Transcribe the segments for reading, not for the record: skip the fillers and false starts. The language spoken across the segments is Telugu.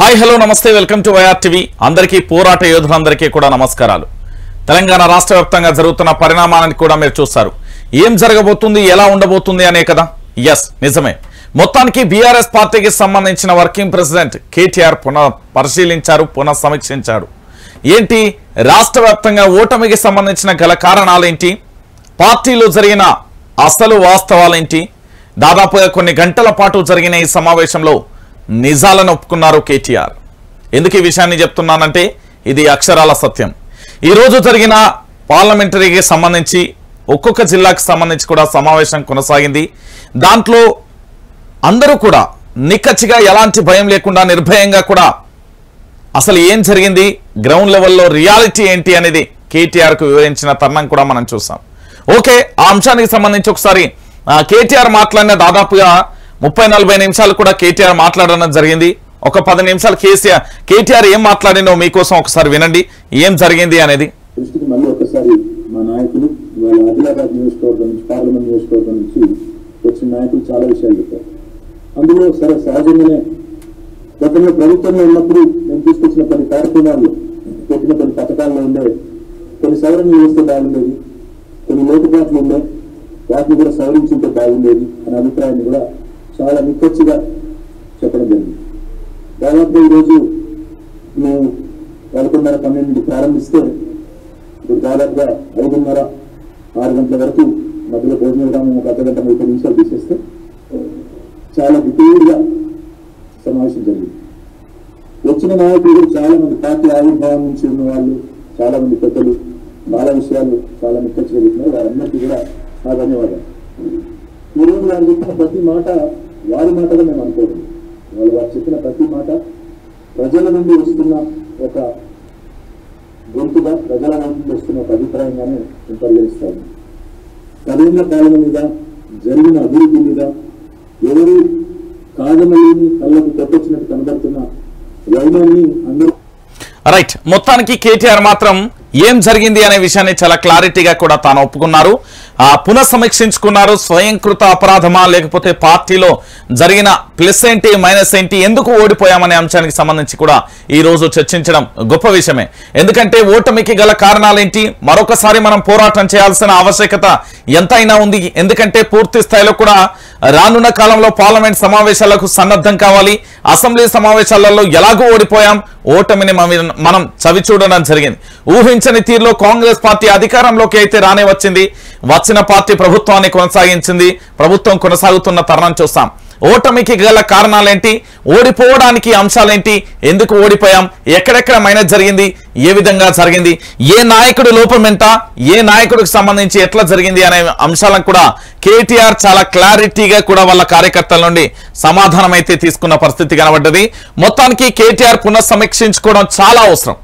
హాయ్ హలో నమస్తే వెల్కమ్ టు వైఆర్ టీవీ అందరికీ పోరాట యోధులందరికీ కూడా నమస్కారాలు। తెలంగాణ రాష్ట్ర వ్యాప్తంగా జరుగుతున్న పరిణామాలను కూడా మీరు చూస్తారు। ఏం జరగబోతుంది ఎలా ఉండబోతుంది అనే కదా। yes నిజమే। మొత్తానికి బీఆర్ఎస్ పార్టీకి సంబంధించిన వర్కింగ్ ప్రెసిడెంట్ కేటీఆర్ పరిశీలించారు, సమీక్షించారు। ఏంటి రాష్ట్ర వ్యాప్తంగా ఓటమికి సంబంధించిన గల కారణాలేంటి, పార్టీలో జరిగిన అసలు వాస్తవాలేంటి, దాదాపుగా కొన్ని గంటల పాటు జరిగిన ఈ సమావేశంలో నిజాలను ఒప్పుకున్నారు కేటీఆర్। ఎందుకు ఈ విషయాన్ని చెప్తున్నానంటే ఇది అక్షరాల సత్యం। ఈ రోజు జరిగిన పార్లమెంటరీకి సంబంధించి ఒక్కొక్క జిల్లాకు సంబంధించి కూడా సమావేశం కొనసాగింది। దాంట్లో అందరూ కూడా నిక్కచ్చిగా ఎలాంటి భయం లేకుండా నిర్భయంగా కూడా అసలు ఏం జరిగింది, గ్రౌండ్ లెవెల్లో రియాలిటీ ఏంటి అనేది కేటీఆర్ కు వివరించిన తరుణం కూడా మనం చూసాం। ఓకే, ఆ అంశానికి సంబంధించి ఒకసారి కేటీఆర్ మాట్లాడిన దాదాపుగా 30-40 నిమిషాలు కూడా కేటీఆర్ మాట్లాడడం జరిగింది। ఒక 10 నిమిషాలు కేటీఆర్ ఏం మాట్లాడినో మీకోసం ఒకసారి వినండి, ఏం జరిగింది అనేది। మళ్ళీ ఒకసారి మా నాయకులు వాళ్ళ ఆదిలాబాద్ నియోజకవర్గం నుంచి, పార్లమెంట్ నియోజకవర్గం నుంచి వచ్చిన నాయకులు చాలా విషయాలు చెప్పారు। అందులో సరే సహజంగానే గతంలో ప్రభుత్వంలో ఉన్నప్పుడు నేను తీసుకొచ్చిన కొన్ని కార్యక్రమాలు, పెట్టిన కొన్ని పథకాల్లో ఉండే కొన్ని సవరణలు చేస్తే బాగుండేది, కొన్ని లోటుపాట్లు ఉన్నాయి, వాటిని కూడా సవరించుంటే బాగుండేది అనే అభిప్రాయాన్ని కూడా చాలా నిక్కచ్చిగా చెప్పడం జరిగింది। దాదాపు ఈరోజు మేము 11:30-12 ప్రారంభిస్తే ఇప్పుడు దాదాపుగా 5:30-6 గంటల వరకు మధ్యలో భోజన విరామం ఒక అర్ధగంట 30 నిమిషాలు తీసేస్తే చాలా విపరీతంగా సమావేశం జరిగింది। వచ్చిన నాయకులు చాలా మంది పార్టీ ఆవిర్భావం నుంచి ఉన్న వాళ్ళు, చాలా మంది పెద్దలు చాలా విషయాలు చాలా నిక్కచ్చిగా చెప్పినారు। వారందరికీ కూడా నా ధన్యవాదాలు। ఈరోజు వారు చెప్పిన ప్రతి మాట వారి మాటగా మేము అనుకోవడం, వారు చెప్పిన ప్రతి మాట ప్రజల నుండి వస్తున్న ఒక గొంతుగా, ప్రజల నుండి వస్తున్న ఒక అభిప్రాయంగానే నేను పరిగణిస్తాను। కరోనా పాలన మీద, జరిగిన అభివృద్ధి మీద ఎవరు కాదనలేని కళ్ళకు కొట్టొచ్చినట్టు కనబడుతున్న వైనాన్ని అందరూ రైట్। మొత్తానికి కేటీఆర్ మాత్రం ఏం జరిగింది అనే విషయాన్ని చాలా క్లారిటీగా కూడా తాను ఒప్పుకున్నారు, పునఃసమీక్షించుకున్నారు। స్వయంకృత అపరాధమా లేకపోతే పార్టీలో జరిగిన ప్లస్ ఏంటి మైనస్ ఏంటి, ఎందుకు ఓడిపోయామనే అంశానికి సంబంధించి కూడా ఈ రోజు చర్చించడం గొప్ప విషయమే। ఎందుకంటే ఓటమికి గల కారణాలేంటి, మరొకసారి మనం పోరాటం చేయాల్సిన ఆవశ్యకత ఎంతైనా ఉంది। ఎందుకంటే పూర్తి స్థాయిలో కూడా రానున్న కాలంలో పార్లమెంట్ సమావేశాలకు సన్నద్ధం కావాలి। అసెంబ్లీ సమావేశాలలో ఎలాగో ఓడిపోయాం, ఓటమిని మనం చవి చూడడం జరిగింది। ఊహించని తీరులో కాంగ్రెస్ పార్టీ అధికారంలోకి అయితే రానే వచ్చింది, వచ్చిన పార్టీ ప్రభుత్వాన్ని కొనసాగించింది, ప్రభుత్వం కొనసాగుతున్న తరుణం చూస్తాం। ఓటమికి గల కారణాలేంటి, ఓడిపోవడానికి అంశాలేంటి, ఎందుకు ఓడిపోయాం, ఎక్కడెక్కడ మైనస్ జరిగింది, ఏ విధంగా జరిగింది, ఏ నాయకుడి లోపం ఎంత, ఏ నాయకుడికి సంబంధించి ఎట్లా జరిగింది అనే అంశాలను కూడా కేటీఆర్ చాలా క్లారిటీగా కూడా వాళ్ళ కార్యకర్తల నుండి సమాధానం అయితే తీసుకున్న పరిస్థితి కనబడ్డది। మొత్తానికి కేటీఆర్ పునఃసమీక్షించుకోవడం చాలా అవసరం।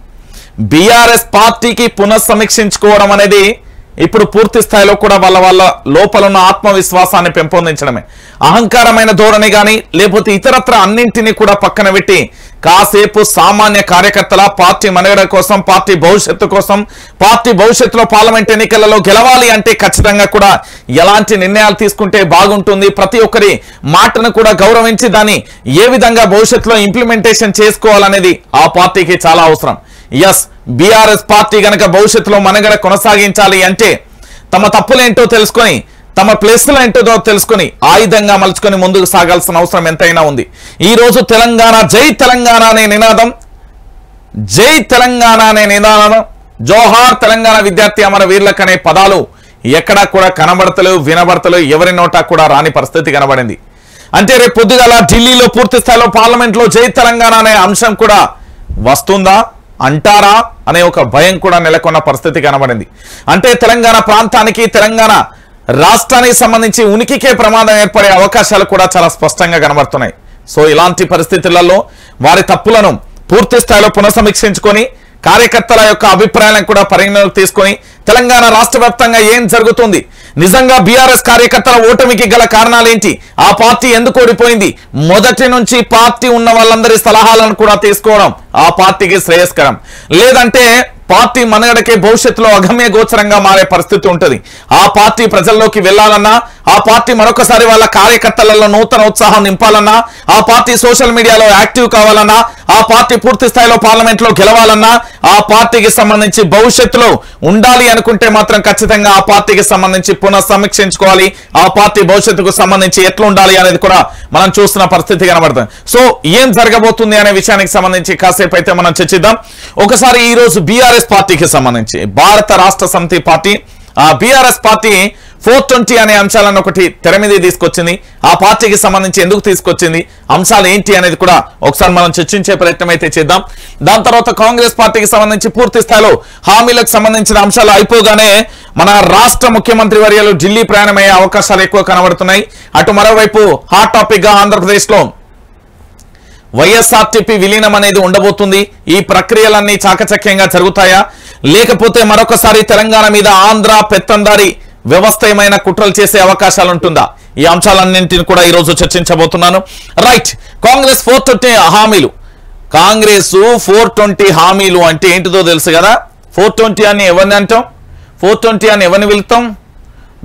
బీఆర్ఎస్ పార్టీకి పునఃసమీక్షించుకోవడం అనేది ఇప్పుడు పూర్తి స్థాయిలో కూడా వాళ్ళ లోపల ఉన్న ఆత్మవిశ్వాసాన్ని పెంపొందించడమే। అహంకారమైన ధోరణి కానీ లేకపోతే ఇతరత్ర అన్నింటినీ కూడా పక్కన పెట్టి కాసేపు సామాన్య కార్యకర్తల పార్టీ మనుగడ కోసం, పార్టీ భవిష్యత్తు కోసం, పార్టీ భవిష్యత్తులో పార్లమెంట్ ఎన్నికలలో గెలవాలి అంటే ఖచ్చితంగా కూడా ఎలాంటి నిర్ణయాలు తీసుకుంటే బాగుంటుంది, ప్రతి ఒక్కరి మాటను కూడా గౌరవించి దాన్ని ఏ విధంగా భవిష్యత్తులో ఇంప్లిమెంటేషన్ చేసుకోవాలనేది ఆ పార్టీకి చాలా అవసరం। ఎస్, బీఆర్ఎస్ పార్టీ గనక భవిష్యత్తులో మనుగడ కొనసాగించాలి అంటే తమ తప్పులేంటో తెలుసుకొని, తమ ప్లేస్లు ఏంటో తెలుసుకొని ఆయుధంగా మలుచుకొని ముందుకు సాగాల్సిన అవసరం ఎంతైనా ఉంది। ఈ రోజు తెలంగాణ జై తెలంగాణ అనే నినాదం, జై తెలంగాణ అనే నినాదం, జోహార్ తెలంగాణ విద్యార్థి అమర వీరులకు అనే పదాలు ఎక్కడా కూడా కనబడతలేవు, వినబడతలేవు, ఎవరి నోటా కూడా రాని పరిస్థితి కనబడింది। అంటే రేపు పొద్దుగాల ఢిల్లీలో పూర్తి స్థాయిలో పార్లమెంట్ లో జై తెలంగాణ అనే అంశం కూడా వస్తుందా అంటారా అనే ఒక భయం కూడా నెలకొన్న పరిస్థితి కనబడింది। అంటే తెలంగాణ ప్రాంతానికి, తెలంగాణ రాష్ట్రానికి సంబంధించి ఉనికికే ప్రమాదం ఏర్పడే అవకాశాలు కూడా చాలా స్పష్టంగా కనబడుతున్నాయి। సో ఇలాంటి పరిస్థితులలో వారి తప్పులను పూర్తి స్థాయిలో పునఃసమీక్షించుకొని కార్యకర్తల యొక్క అభిప్రాయాలను కూడా పరిగణలోకి తీసుకొని తెలంగాణ రాష్ట్ర వ్యాప్తంగా ఏం జరుగుతుంది, నిజంగా బీఆర్ఎస్ కార్యకర్తల ఓటమికి గల కారణాలేంటి, ఆ పార్టీ ఎందుకు ఓడిపోయింది, మొదటి నుంచి పార్టీ ఉన్న వాళ్ళందరి సలహాలను కూడా తీసుకోవడం ఆ పార్టీకి శ్రేయస్కరం. లేదంటే పార్టీ మనగడకే భవిష్యత్తులో అగమ్య గోచరంగా మారే పరిస్థితి ఉంటుంది. ఆ పార్టీ ప్రజల్లోకి వెళ్లాలన్నా, ఆ పార్టీ మరొకసారి వాళ్ళ కార్యకర్తలలో నూతన ఉత్సాహం నింపాలన్నా, ఆ పార్టీ సోషల్ మీడియాలో యాక్టివ్ కావాలన్నా, ఆ పార్టీ పూర్తి స్థాయిలో పార్లమెంట్ లో గెలవాలన్నా, ఆ పార్టీకి సంబంధించి భవిష్యత్తులో ఉండాలి అనుకుంటే మాత్రం ఖచ్చితంగా ఆ పార్టీకి సంబంధించి పునఃసమీక్షించుకోవాలి. ఆ పార్టీ భవిష్యత్తుకు సంబంధించి ఎట్లా ఉండాలి అనేది కూడా మనం చూస్తున్న పరిస్థితి కనబడుతుంది. సో ఏం జరగబోతుంది అనే విషయానికి సంబంధించి కాసేపు అయితే మనం చర్చిద్దాం. ఒకసారి ఈ రోజు బీఆర్ఎస్ పార్టీకి సంబంధించి భారత రాష్ట్ర సమితి పార్టీ బీఆర్ఎస్ పార్టీ 420 అనే అంశాలను ఒకటి తెర మీద తీసుకొచ్చింది. ఆ పార్టీకి సంబంధించి ఎందుకు తీసుకొచ్చింది, అంశాలు ఏంటి అనేది కూడా ఒకసారి మనం చర్చించే ప్రయత్నం అయితే చేద్దాం. దాని తర్వాత కాంగ్రెస్ పార్టీకి సంబంధించి పూర్తి స్థాయిలో హామీలకు సంబంధించిన అంశాలు అయిపోగానే మన రాష్ట్ర ముఖ్యమంత్రి వర్యాలు ఢిల్లీ ప్రయాణమయ్యే అవకాశాలు ఎక్కువ కనబడుతున్నాయి. అటు మరోవైపు హాట్ టాపిక్ గా ఆంధ్రప్రదేశ్ లో వైఎస్ఆర్టీపీ విలీనం అనేది ఉండబోతుంది. ఈ ప్రక్రియలన్నీ చాకచక్యంగా జరుగుతాయా, లేకపోతే మరొకసారి తెలంగాణ మీద ఆంధ్ర పెత్తందారి వ్యవస్థ ఏమైనా కుట్రలు చేసే అవకాశాలు ఉంటుందా, ఈ అంశాలన్నింటిని కూడా ఈ రోజు చర్చించబోతున్నాను. రైట్, కాంగ్రెస్ 420 హామీలు. కాంగ్రెస్ 420 హామీలు అంటే ఏంటిదో తెలుసు కదా. 420 అని ఎవరిని అంటాం, 420 అని ఎవరిని వెళ్తాం,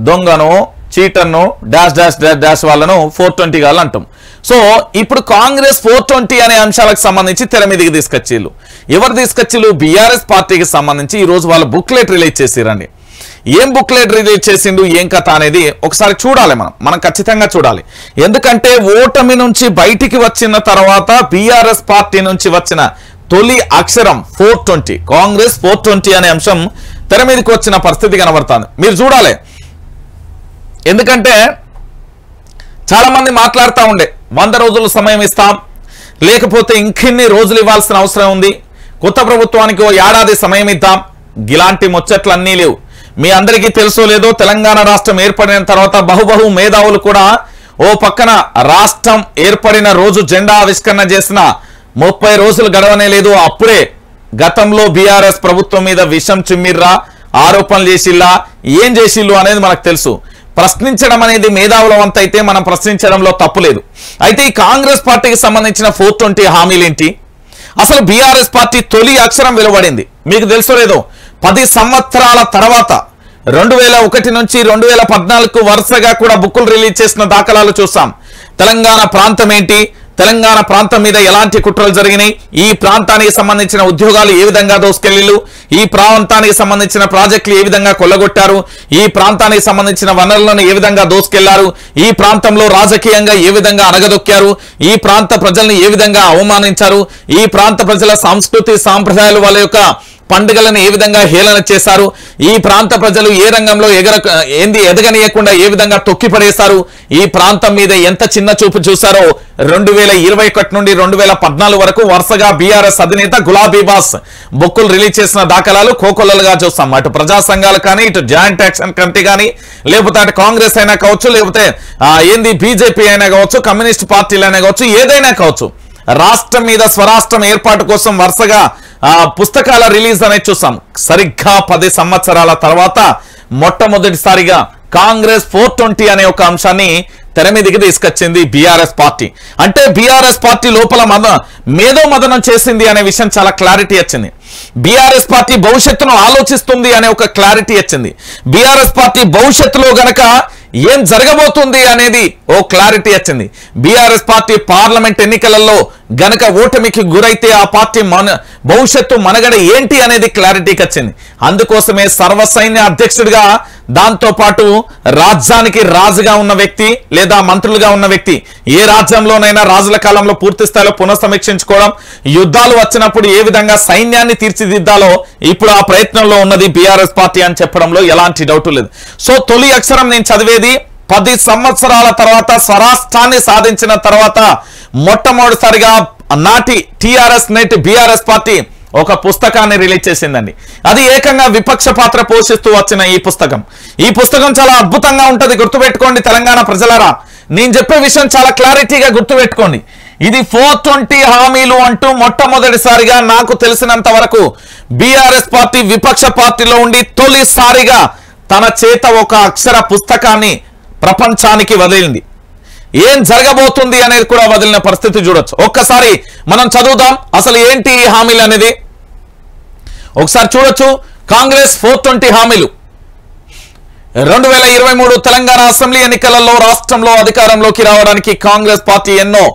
దొంగను, చీటర్ను, డాష్ డాష్ డాష్ డాష్ వాళ్ళను 420 గాళ్ళు అంటాం. సో ఇప్పుడు కాంగ్రెస్ 420 అనే అంశాలకు సంబంధించి తెర మీదకి తీసుకొచ్చిళ్ళు. ఎవరు తీసుకొచ్చిళ్ళు, బీఆర్ఎస్ పార్టీకి సంబంధించి ఈ రోజు వాళ్ళు బుక్లెట్ రిలీజ్ చేసిరండి. ఏం బుక్లెట్ రిలీజ్ చేసిండు, ఏం కథ అనేది ఒకసారి చూడాలి. మనం ఖచ్చితంగా చూడాలి. ఎందుకంటే ఓటమి నుంచి బయటికి వచ్చిన తర్వాత బీఆర్ఎస్ పార్టీ నుంచి వచ్చిన తొలి అక్షరం 420, కాంగ్రెస్ 420 అనే అంశం తెర మీదకి వచ్చిన పరిస్థితి కనబడుతుంది. మీరు చూడాలి. ఎందుకంటే చాలా మంది మాట్లాడుతూ ఉండే 100 రోజులు సమయం ఇస్తాం, లేకపోతే ఇంకిన్ని రోజులు ఇవ్వాల్సిన అవసరం ఉంది, కొత్త ప్రభుత్వానికి ఓ ఏడాది సమయం ఇద్దాం. ఇలాంటి ముచ్చట్లన్నీ లేవు. మీ అందరికీ తెలుసో లేదో, తెలంగాణ రాష్ట్రం ఏర్పడిన తర్వాత బహుబహు మేధావులు కూడా ఓ పక్కన రాష్ట్రం ఏర్పడిన రోజు జెండా ఆవిష్కరణ చేసిన 30 రోజులు గడవనే లేదు. అప్పుడే గతంలో బీఆర్ఎస్ ప్రభుత్వం మీద విషం చిమ్మిర్రా, ఆరోపణలు చేసిల్లా, ఏం చేసిల్లు అనేది మనకు తెలుసు. ప్రశ్నించడం అనేది మేధావుల వంత అయితే మనం ప్రశ్నించడంలో తప్పులేదు. అయితే ఈ కాంగ్రెస్ పార్టీకి సంబంధించిన 420 హామీలు ఏంటి, అసలు బీఆర్ఎస్ పార్టీ తొలి అక్షరం వెలువడింది మీకు తెలుసో లేదో. 10 సంవత్సరాల తర్వాత 2001 నుంచి 2014 వరుసగా కూడా బుక్కులు రిలీజ్ చేసిన దాఖలాలు చూసాం. తెలంగాణ ప్రాంతం ఏంటి, తెలంగాణ ప్రాంతం మీద ఎలాంటి కుట్రలు జరిగినాయి, ఈ ప్రాంతానికి సంబంధించిన ఉద్యోగాలు ఏ విధంగా దోసుకెళ్లిలు, ఈ ప్రాంతానికి సంబంధించిన ప్రాజెక్టులు ఏ విధంగా కొల్లగొట్టారు, ఈ ప్రాంతానికి సంబంధించిన వనరులను ఏ విధంగా దోసుకెళ్లారు, ఈ ప్రాంతంలో రాజకీయంగా ఏ విధంగా అనగదొక్కారు, ఈ ప్రాంత ప్రజల్ని ఏ విధంగా అవమానించారు, ఈ ప్రాంత ప్రజల సంస్కృతి సాంప్రదాయాలు వాళ్ళ యొక్క పండుగలను ఏ విధంగా హేళన చేశారు, ఈ ప్రాంత ప్రజలు ఏ రంగంలో ఎదగనీయకుండా ఏ విధంగా తొక్కిపడేశారు, ఈ ప్రాంతం మీద ఎంత చిన్న చూపు చూశారో 2021 నుండి 2014 వరకు వరుసగా బీఆర్ఎస్ అధినేత గులాబీ బాస్ బుక్కులు రిలీజ్ చేసిన దాఖలాలు కోకొల్లలుగా చూస్తాం. అటు ప్రజా సంఘాలు కానీ, ఇటు జాయింట్ యాక్షన్ కమిటీ కానీ, లేకపోతే అటు కాంగ్రెస్ అయినా కావచ్చు, లేకపోతే బీజేపీ అయినా కావచ్చు, కమ్యూనిస్ట్ పార్టీలు అయినా కావచ్చు, ఏదైనా కావచ్చు, రాష్ట్రం మీద స్వరాష్ట్రం ఏర్పాటు కోసం వరుసగా పుస్తకాల రిలీజ్ అనేది చూసాం. సరిగ్గా 10 సంవత్సరాల తర్వాత మొట్టమొదటిసారిగా కాంగ్రెస్ 420 అనే ఒక అంశాన్ని తెర మీదకి తీసుకొచ్చింది బీఆర్ఎస్ పార్టీ. అంటే బీఆర్ఎస్ పార్టీ లోపల మేధో మదనం చేసింది అనే విషయం చాలా క్లారిటీ వచ్చింది. బీఆర్ఎస్ పార్టీ భవిష్యత్తును ఆలోచిస్తుంది అనే ఒక క్లారిటీ వచ్చింది. బీఆర్ఎస్ పార్టీ భవిష్యత్తులో గనక ఏం జరగబోతుంది అనేది ఓ క్లారిటీ వచ్చింది. బీఆర్ఎస్ పార్టీ పార్లమెంట్ ఎన్నికలలో గనక ఓటమికి గురైతే ఆ పార్టీ భవిష్యత్తు మనగడ ఏంటి అనేది క్లారిటీకి వచ్చింది. అందుకోసమే సర్వసైన్య అధ్యక్షుడిగా, దాంతో పాటు రాజ్యానికి రాజుగా ఉన్న వ్యక్తి లేదా మంత్రులుగా ఉన్న వ్యక్తి, ఏ రాజ్యంలోనైనా రాజుల కాలంలో పూర్తి స్థాయిలో పునఃసమీక్షించుకోవడం, యుద్ధాలు వచ్చినప్పుడు ఏ విధంగా సైన్యాన్ని తీర్చిదిద్దాలో ఇప్పుడు ఆ ప్రయత్నంలో ఉన్నది బీఆర్ఎస్ పార్టీ అని చెప్పడంలో ఎలాంటి డౌట్ లేదు. సో తొలి అక్షరం నేను చదివేది 10 సంవత్సరాల తర్వాత స్వరాష్ట్రాన్ని సాధించిన తర్వాత మొట్టమొదటిసారిగా నాటి టీఆర్ఎస్ నేటి బీఆర్ఎస్ పార్టీ ఒక పుస్తకాన్ని రిలీజ్ చేసిందండి. అది ఏకంగా విపక్ష పాత్ర పోషిస్తూ వచ్చిన ఈ పుస్తకం చాలా అద్భుతంగా ఉంటది. గుర్తుపెట్టుకోండి తెలంగాణ ప్రజలారా, నేను చెప్పే విషయం చాలా క్లారిటీగా గుర్తుపెట్టుకోండి. ఇది 420 హామీలు అంటూ మొట్టమొదటిసారిగా నాకు తెలిసినంత వరకు బీఆర్ఎస్ పార్టీ విపక్ష పార్టీలో ఉండి తొలిసారిగా తన చేత ఒక అక్షర పుస్తకాన్ని ప్రపంచానికి వదిలింది. ఏం జరగబోతుంది అనేది కూడా వదిలిన పరిస్థితి చూడొచ్చు. ఒక్కసారి మనం చదువుదాం అసలు ఏంటి ఈ హామీలు అనేది. ఒకసారి చూడొచ్చు. కాంగ్రెస్ 420 హామీలు. 2023 తెలంగాణ అసెంబ్లీ ఎన్నికలలో రాష్ట్రంలో అధికారంలోకి రావడానికి కాంగ్రెస్ పార్టీ ఎన్నో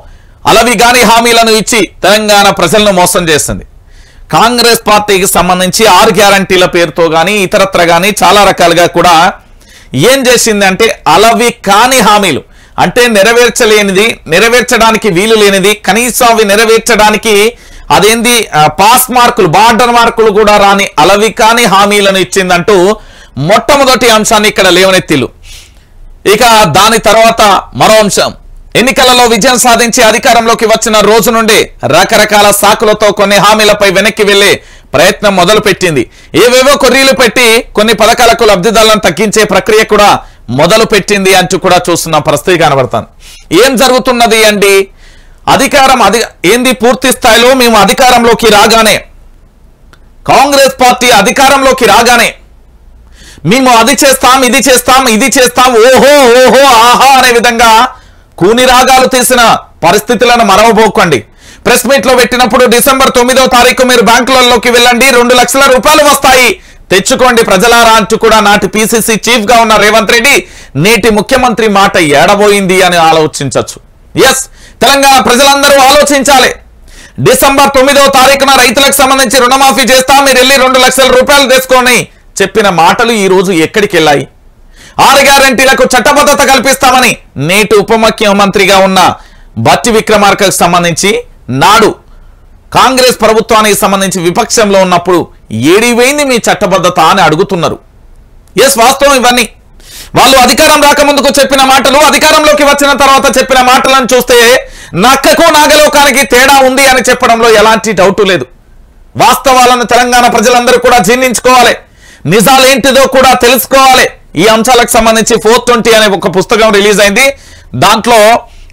అలవిగాని హామీలను ఇచ్చి తెలంగాణ ప్రజలను మోసం చేస్తుంది. కాంగ్రెస్ పార్టీకి సంబంధించి 6 గ్యారంటీల పేరుతో కానీ ఇతరత్ర కానీ చాలా రకాలుగా కూడా ఏం చేసిందంటే అలవి కాని హామీలు, అంటే నెరవేర్చలేనిది, నెరవేర్చడానికి వీలు లేనిది, కనీసం అవి నెరవేర్చడానికి అదేంది పాస్ మార్కులు, బార్డర్ మార్కులు కూడా రాని అలవి కాని హామీలను ఇచ్చిందంటూ మొట్టమొదటి అంశాన్ని ఇక్కడ లేవనెత్తిలు. ఇక దాని తర్వాత మరో అంశం, ఎన్నికలలో విజయం సాధించి అధికారంలోకి వచ్చిన రోజు నుండి రకరకాల సాకులతో కొన్ని హామీలపై వెనక్కి వెళ్లే ప్రయత్నం మొదలుపెట్టింది. ఏవేవో కొర్రీలు పెట్టి కొన్ని పథకాలకు లబ్ధిదారులను తగ్గించే ప్రక్రియ కూడా మొదలు పెట్టింది అంటూ కూడా చూస్తున్న పరిస్థితి కనబడుతుంది. ఏం జరుగుతున్నది అండి? అధికారం ఏంది పూర్తి స్థాయిలో మేము అధికారంలోకి రాగానే, కాంగ్రెస్ పార్టీ అధికారంలోకి రాగానే మేము అది చేస్తాం, ఇది చేస్తాం, ఇది చేస్తాం, ఓహో ఓహో ఆహా అనే విధంగా కూని రాగాలు తీసిన పరిస్థితులను మరవబోకండి. ప్రెస్ మీట్ లో పెట్టినప్పుడు డిసెంబర్ 9వ తారీఖు మీరు బ్యాంకులలోకి వెళ్ళండి, 2 లక్షల రూపాయలు వస్తాయి, తెచ్చుకోండి ప్రజలారా అంటూ కూడా నాటి పిసిసి చీఫ్ గా ఉన్న రేవంత్ రెడ్డి నేటి ముఖ్యమంత్రి మాట ఏడబోయింది అని ఆలోచించవచ్చు. ఎస్, తెలంగాణ ప్రజలందరూ ఆలోచించాలి. డిసెంబర్ 9వ తారీఖున రైతులకు సంబంధించి రుణమాఫీ చేస్తాం, మీరు వెళ్ళి 2 లక్షల రూపాయలు తెచ్చుకొని చెప్పిన మాటలు ఈ రోజు ఎక్కడికి వెళ్ళాయి? 6 గ్యారంటీలకు చట్టబద్ధత కల్పిస్తామని నేటి ఉప ముఖ్యమంత్రిగా ఉన్న బట్టి విక్రమార్కకు సంబంధించి నాడు కాంగ్రెస్ ప్రభుత్వానికి సంబంధించి విపక్షంలో ఉన్నప్పుడు ఏడిపోయింది మీ చట్టబద్ధత అని అడుగుతున్నారు. ఎస్, వాస్తవం ఇవన్నీ. వాళ్ళు అధికారం రాకముందుకు చెప్పిన మాటలు, అధికారంలోకి వచ్చిన తర్వాత చెప్పిన మాటలను చూస్తే నక్కకు నాగలోకానికి తేడా ఉంది అని చెప్పడంలో ఎలాంటి డౌట్ లేదు. వాస్తవాలను తెలంగాణ ప్రజలందరూ కూడా జీర్ణించుకోవాలి, నిజాలేంటిదో కూడా తెలుసుకోవాలి. ఈ అంశాలకు సంబంధించి 420 అనే ఒక పుస్తకం రిలీజ్ అయింది. దాంట్లో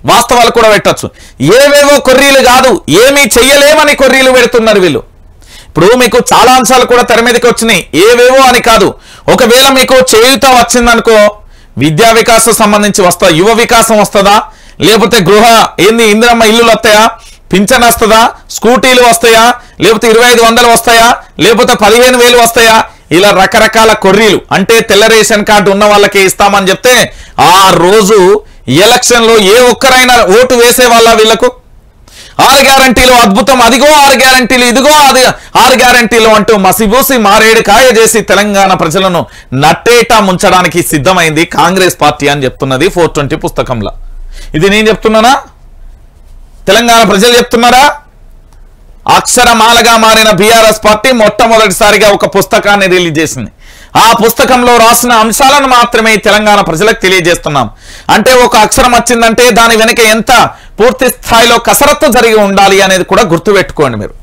వాస్తవాలు కూడా పెట్టచ్చు. ఏవేవో కొర్రీలు కాదు, ఏమీ చెయ్యలేమని కొర్రీలు పెడుతున్నారు వీళ్ళు. ఇప్పుడు మీకు చాలా అంశాలు కూడా తెర మీదకి వచ్చినాయి. ఏవేవో అని కాదు, ఒకవేళ మీకు చేయుత వచ్చిందనుకో, విద్యా వికాసం సంబంధించి వస్తా, యువ వికాసం వస్తుందా, లేకపోతే ఇందిరమ్మ ఇల్లులు వస్తాయా, పింఛన్ వస్తుందా, స్కూటీలు వస్తాయా, లేకపోతే 2500 వస్తాయా, లేకపోతే 15,000 వస్తాయా, ఇలా రకరకాల కొర్రీలు. అంటే తెల్ల రేషన్ కార్డు ఉన్న వాళ్ళకే ఇస్తామని చెప్తే ఆ రోజు ఎలక్షన్ లో ఏ ఒక్కరైనా ఓటు వేసే వాళ్ళ వీళ్లకు? 6 గ్యారంటీలు అద్భుతం, అదిగో 6 గ్యారంటీలు, ఇదిగో అది 6 గ్యారంటీలు అంటూ మసిబూసి మారేడు కాయ చేసి తెలంగాణ ప్రజలను నట్టేటా ముంచడానికి సిద్ధమైంది కాంగ్రెస్ పార్టీ అని చెప్తున్నది 420 పుస్తకంలో. ఇది నేను చెప్తున్నానా? తెలంగాణ ప్రజలు చెప్తున్నారా? అక్షరమాలగా మారిన బీఆర్ఎస్ పార్టీ మొట్టమొదటిసారిగా ఒక పుస్తకాన్ని రిలీజ్ చేసింది. ఆ పుస్తకంలో రాసిన అంశాలను మాత్రమే తెలంగాణ ప్రజలకు తెలియజేస్తున్నాం. అంటే ఒక అక్షరం వచ్చిందంటే దాని వెనుక ఎంత పూర్తి స్థాయిలో కసరత్తు జరిగి ఉండాలి అనేది కూడా గుర్తుపెట్టుకోండి మీరు.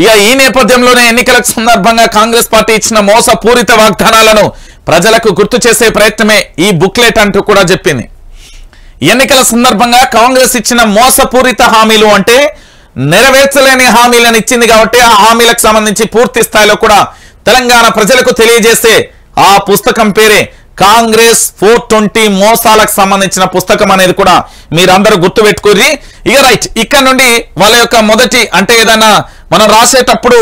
ఇక ఈ నేపథ్యంలోనే ఎన్నికల సందర్భంగా కాంగ్రెస్ పార్టీ ఇచ్చిన మోసపూరిత వాగ్దానాలను ప్రజలకు గుర్తు చేసే ప్రయత్నమే ఈ బుక్లెట్ అంటూ కూడా చెప్పింది. ఎన్నికల సందర్భంగా కాంగ్రెస్ ఇచ్చిన మోసపూరిత హామీలు అంటే నెరవేర్చలేని హామీలను ఇచ్చింది కాబట్టి ఆ హామీలకు సంబంధించి పూర్తి స్థాయిలో కూడా తెలంగాణ ప్రజలకు తెలియజేసే ఆ పుస్తకం పేరే కాంగ్రెస్ 420 మోసాలకు సంబంధించిన పుస్తకం అనేది కూడా మీరందరూ గుర్తుపెట్టుకోర్రి. ఇక రైట్, ఇక్కడ నుండి వాళ్ళ యొక్క మొదటి అంటే ఏదైనా మనం రాసేటప్పుడు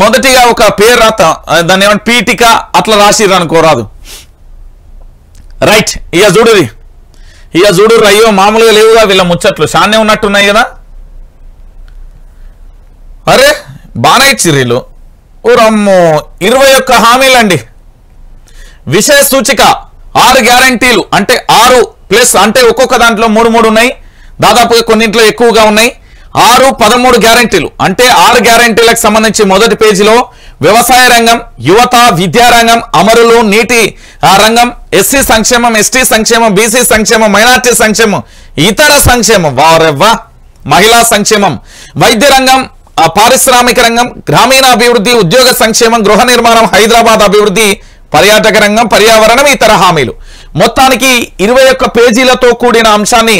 మొదటిగా ఒక పేరు రాత, దాన్ని ఏమంటే పీఠిక అట్లా రాసిర్రు అనుకోరాదు. రైట్, ఇక చూడు అయ్యో మామూలుగా లేవుగా వీళ్ళ ముచ్చట్లు షాన్నే ఉన్నట్టున్నాయి కదా. అరే బాగా ఇచ్చిర్రీలు. ఓరమ్మో 21 హామీలండి. విషయ సూచిక 6 గ్యారంటీలు అంటే 6 ప్లస్ అంటే ఒక్కొక్క దాంట్లో 3 ఉన్నాయి, దాదాపుగా కొన్నింట్లో ఎక్కువగా ఉన్నాయి. 6, 13 గ్యారంటీలు అంటే 6 గ్యారంటీలకు సంబంధించి మొదటి పేజీలో వ్యవసాయ రంగం, యువత, విద్యారంగం, అమరులు, నీటి రంగం, ఎస్సీ సంక్షేమం, ఎస్టీ సంక్షేమం, బీసీ సంక్షేమం, మైనార్టీ సంక్షేమం, ఇతర సంక్షేమం, వారెవ్వా, మహిళా సంక్షేమం, వైద్య రంగం, పారిశ్రామిక రంగం, గ్రామీణాభివృద్ధి, ఉద్యోగ సంక్షేమం, గృహ నిర్మాణం, హైదరాబాద్ అభివృద్ధి, పర్యాటక రంగం, పర్యావరణం, ఇతర హామీలు. మొత్తానికి 21 పేజీలతో కూడిన అంశాన్ని